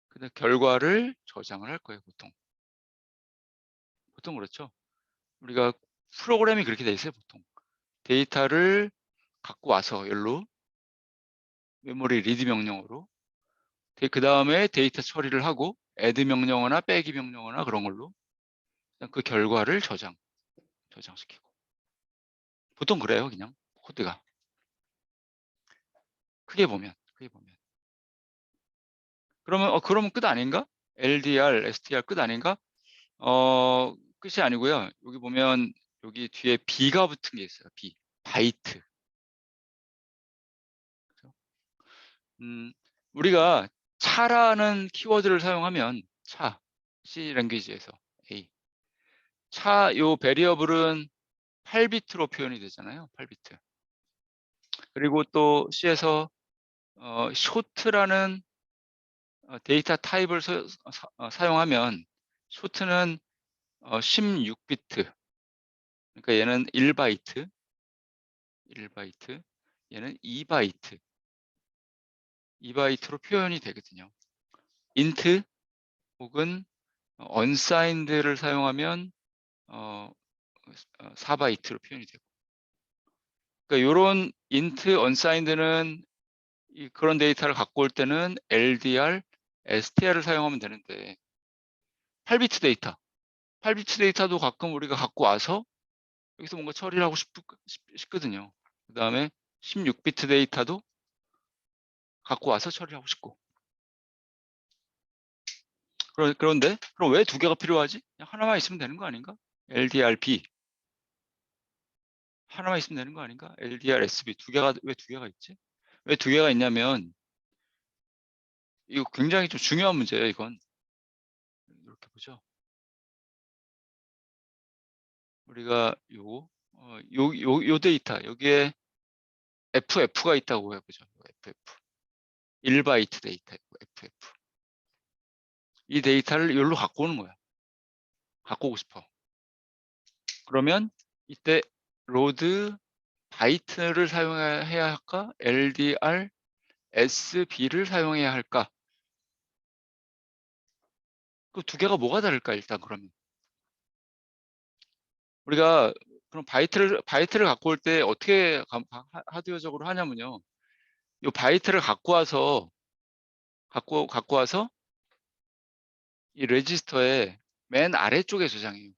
그다음 결과를 저장을 할 거예요. 보통 그렇죠. 우리가 프로그램이 그렇게 돼 있어요. 보통 데이터를 갖고 와서 열로 메모리 리드 명령어로 그 다음에 데이터 처리를 하고 add 명령어나 빼기 명령어나 그런 걸로 그 결과를 저장시키고 보통 그래요. 그냥 코드가 크게 보면 그러면 끝 아닌가? LDR, STR 끝 아닌가? 끝이 아니고요. 여기 보면 여기 뒤에 B가 붙은 게 있어요. B, 바이트. 우리가 차라는 키워드를 사용하면 C 랭귀지에서 A. 요 베리어블은 8비트로 표현이 되잖아요. 8비트. 그리고 또 C에서 short라는 데이터 타입을 사용하면 short는 16비트. 그러니까 얘는 1바이트, 얘는 2바이트로 표현이 되거든요. int 혹은 unsigned를 사용하면 4바이트로 표현이 되고. 그러니까 이런 int, unsigned는 그런 데이터를 갖고 올 때는 LDR, STR을 사용하면 되는데 8비트 데이터도 가끔 우리가 갖고 와서 여기서 뭔가 처리를 하고 싶거든요. 그 다음에 16비트 데이터도 갖고 와서 처리를 하고 싶고. 그런데 그럼 왜 두 개가 필요하지? 그냥 하나만 있으면 되는 거 아닌가? LDRB 하나만 있으면 되는 거 아닌가? LDRSB 왜 두 개가 있지? 왜 두 개가 있냐면 이거 굉장히 좀 중요한 문제예요. 이건 이렇게 보죠. 우리가 요 데이터 여기에 FF가 있다고 해보죠. FF 1바이트 데이터 FF 이 데이터를 여기로 갖고 오는 거야. 갖고 오고 싶어. 그러면 이때 로드 바이트를 사용해야 할까? LDR SB를 사용해야 할까? 그 두 개가 뭐가 다를까? 일단 그러면 우리가 그럼 바이트를 갖고 올 때 어떻게 하드웨어적으로 하냐면요. 이 바이트를 갖고 와서 이 레지스터의 맨 아래쪽에 저장해요.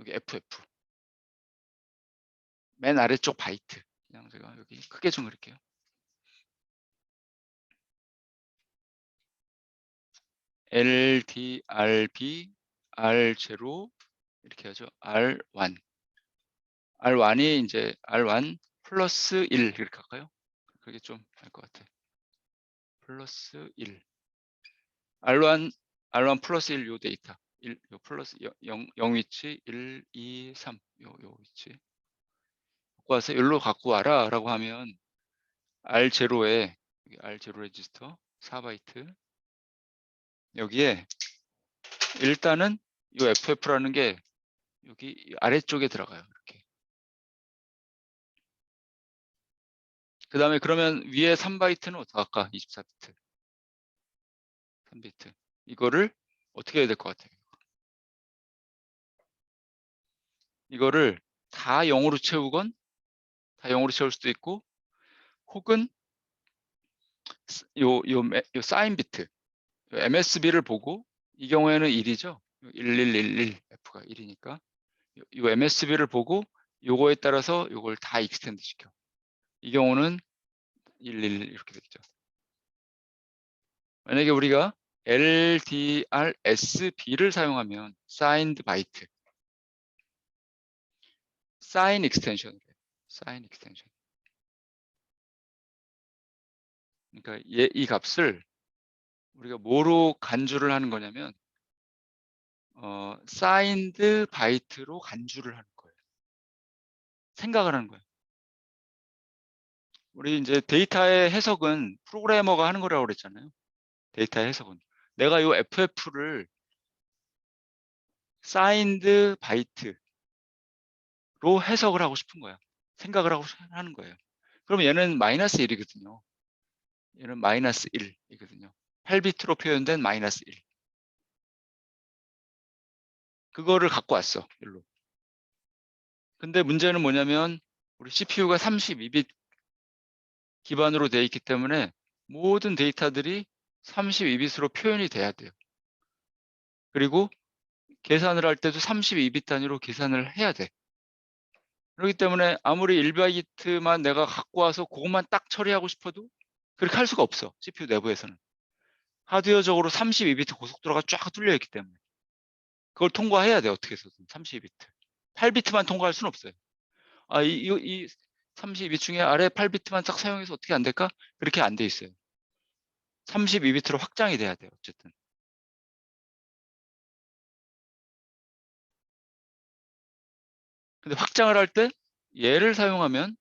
여기 FF. 맨 아래쪽 바이트. 그냥 제가 여기 크게 좀 그릴게요. LDRB R0 이렇게 하죠. R1. R1이 이제 R1 플러스 1 이렇게 할까요? 그게 좀 알 것 같아. 플러스 1. R1 플러스 1 요 데이터. 1, 요 플러스 0 위치 1, 2, 3 요 위치. 갖고 와서 여기로 갖고 와라 라고 하면 R0에 R0 레지스터 4바이트 여기에 일단은 이 FF라는 게 여기 아래쪽에 들어가요. 이렇게. 그 다음에 그러면 위에 3바이트는 어떻게 할까? 24비트. 3비트. 이거를 어떻게 해야 될 것 같아요? 이거를 다 0으로 채우건 다 0으로 채울 수도 있고 혹은 요 사인 비트 MSB를 보고 이 경우에는 1이죠. 1111 F가 1이니까 이 MSB를 보고 요거에 따라서 요걸 다 익스텐드 시켜. 이 경우는 11 이렇게 되죠. 만약에 우리가 LDRSB를 사용하면 signed byte 사인 익스텐션을 해요. 사인 익스텐션. 그러니까 이 값을 우리가 뭐로 간주를 하는 거냐면 사인드 바이트로 간주를 하는 거예요. 생각을 하는 거예요. 우리 이제 데이터의 해석은 프로그래머가 하는 거라고 그랬잖아요. 데이터의 해석은. 내가 이 FF를 사인드 바이트로 해석을 하고 싶은 거야. 생각을 하고 하는 거예요. 그럼 얘는 마이너스 1이거든요. 얘는 마이너스 1이거든요. 8비트로 표현된 마이너스 1. 그거를 갖고 왔어. 일로. 근데 문제는 뭐냐면 우리 CPU가 32빛 기반으로 되어 있기 때문에 모든 데이터들이 32빛으로 표현이 돼야 돼요. 그리고 계산을 할 때도 32빛 단위로 계산을 해야 돼. 그렇기 때문에 아무리 1바이트만 내가 갖고 와서 그것만 딱 처리하고 싶어도 그렇게 할 수가 없어. CPU 내부에서는. 하드웨어적으로 32비트 고속도로가 쫙 뚫려 있기 때문에. 그걸 통과해야 돼. 어떻게 해서든 32비트. 8비트만 통과할 수는 없어요. 이 32비트 중에 아래 8비트만 딱 사용해서 어떻게 안 될까? 그렇게 안 돼 있어요. 32비트로 확장이 돼야 돼요. 어쨌든. 근데 확장을 할 때 얘를 사용하면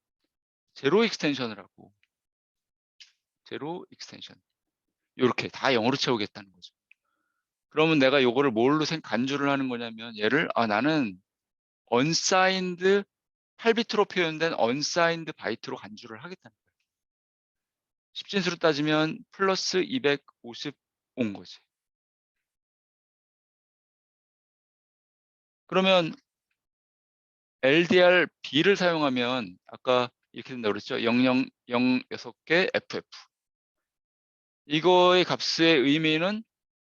제로 익스텐션을 하고 제로 익스텐션 이렇게 다 0으로 채우겠다는 거죠. 그러면 내가 요거를 뭘로 간주를 하는 거냐면 얘를 나는 unsigned 8비트로 표현된 unsigned 바이트로 간주를 하겠다는 거예요. 십진수로 따지면 플러스 250 온 거지. 그러면 LDRB를 사용하면 아까 이렇게 된다고 그랬죠. 000 6개 FF. 이거의 값의 의미는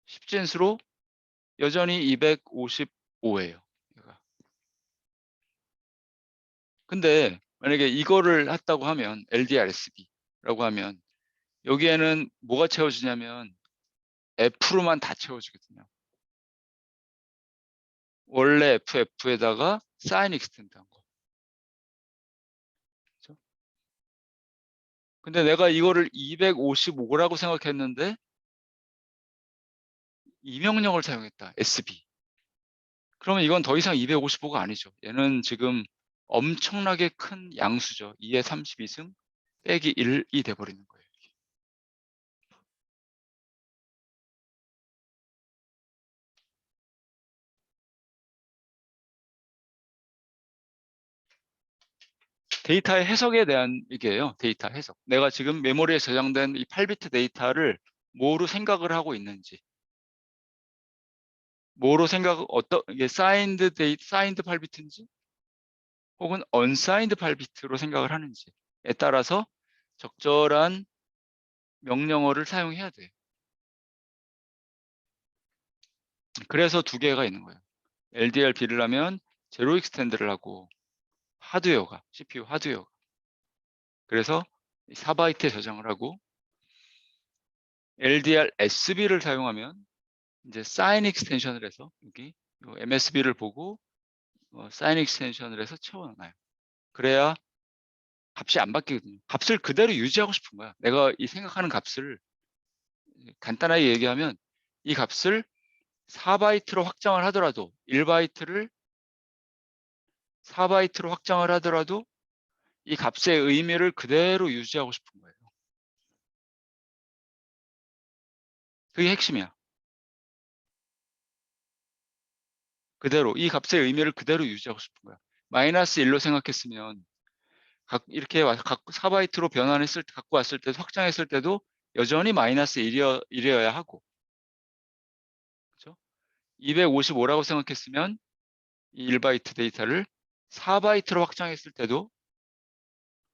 십진수로 여전히 255예요. 근데 만약에 이거를 했다고 하면 LDRSB라고 하면 여기에는 뭐가 채워지냐면 F로만 다 채워지거든요. 원래 FF에다가 사인 익스텐드 한 거. 그렇죠? 근데 내가 이거를 255라고 생각했는데 이 명령을 사용했다. SB. 그러면 이건 더 이상 255가 아니죠. 얘는 지금 엄청나게 큰 양수죠. 2의 32승 빼기 1이 돼버리는 거예요. 데이터의 해석에 대한 얘기예요. 데이터 해석. 내가 지금 메모리에 저장된 이 8비트 데이터를 뭐로 생각을 하고 있는지. 뭐로 이게 사인드 8비트인지 혹은 unsigned 8비트로 생각을 하는지에 따라서 적절한 명령어를 사용해야 돼요. 그래서 두 개가 있는 거예요. LDR-B를 하면 제로 익스텐드를 하고 하드웨어가 CPU 하드웨어가 그래서 4바이트에 저장을 하고 LDR-SB를 사용하면 이제 사인 익스텐션을 해서 여기 MSB를 보고 사인 익스텐션을 해서 채워놔요. 그래야 값이 안 바뀌거든요. 값을 그대로 유지하고 싶은 거야. 내가 이 생각하는 값을 간단하게 얘기하면 이 값을 4바이트로 확장을 하더라도 1바이트를 4바이트로 확장을 하더라도 이 값의 의미를 그대로 유지하고 싶은 거예요. 그게 핵심이야. 그대로 이 값의 의미를 그대로 유지하고 싶은 거야. 마이너스 1로 생각했으면 이렇게 4바이트로 변환했을 때 갖고 왔을 때 확장했을 때도 여전히 마이너스 1이어야 하고 그렇죠? 255라고 생각했으면 이 1바이트 데이터를 4바이트로 확장했을 때도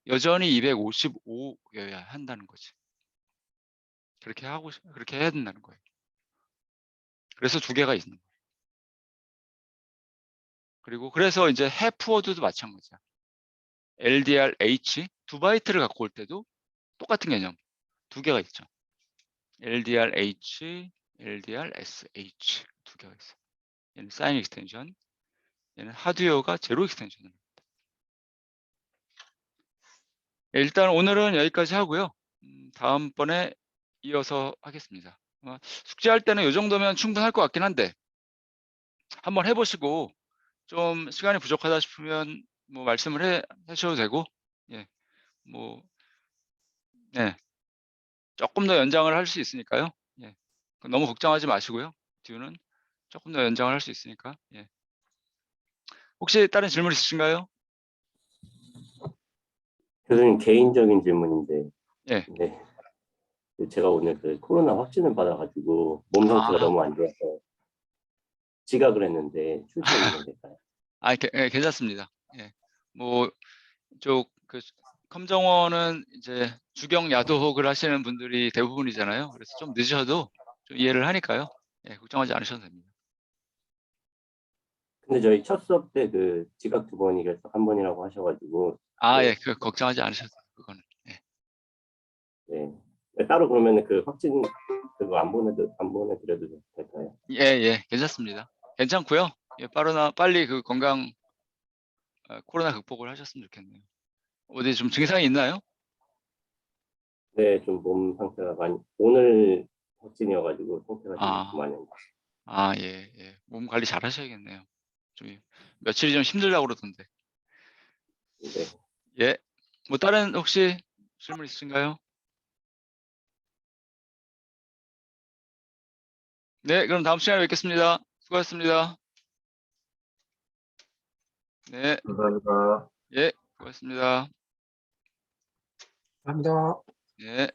여전히 255여야 한다는 거지. 그렇게 해야 된다는 거예요. 그래서 두 개가 있는 거예요. 그리고 그래서 이제 해프워드도 마찬가지야. LDR-H 2바이트를 갖고 올 때도 똑같은 개념 두 개가 있죠. LDR-H, LDR-SH 두 개가 있어요. 얘는 사인 익스텐션, 얘는 하드웨어가 제로 익스텐션입니다. 일단 오늘은 여기까지 하고요. 다음번에 이어서 하겠습니다. 숙제할 때는 이 정도면 충분할 것 같긴 한데 한번 해보시고 좀 시간이 부족하다 싶으면 뭐 말씀을 하셔도 되고 예, 뭐 네, 조금 더 연장을 할 수 있으니까요. 예, 너무 걱정하지 마시고요. 뒤는 조금 더 연장을 할 수 있으니까. 예. 혹시 다른 질문 있으신가요? 교수님 개인적인 질문인데, 예. 네. 제가 오늘 그 코로나 확진을 받아가지고 몸 상태가 너무 안 좋아서 지각을 했는데 출석이 될까요? 예, 괜찮습니다. 예. 뭐, 그 컴정원은 이제 주경 야독을 하시는 분들이 대부분이잖아요. 그래서 좀 늦으셔도 좀 이해를 하니까요. 예, 걱정하지 않으셔도 됩니다. 근데 저희 첫 수업 때 그 지각 2번이 결석 1번이라고 하셔가지고 예, 걱정하지 않으셔도 돼요. 그거는. 예. 네. 따로 그러면 그 확진 그거 안 보내드려도 될까요? 예, 괜찮습니다. 괜찮고요. 예, 빨리 그 코로나 극복을 하셨으면 좋겠네요. 어디 좀 증상이 있나요? 네, 좀 몸 상태가 많이 오늘 확진이어가지고 상태가 좀 많이 예. 몸 관리 잘 하셔야겠네요. 좀 며칠이 좀 힘들다고 그러던데. 네. 예. 뭐 다른 혹시 질문 있으신가요? 네, 그럼 다음 시간에 뵙겠습니다. 수고하셨습니다. 네, 감사합니다. 예, 수고하셨습니다. 감사합니다. 예.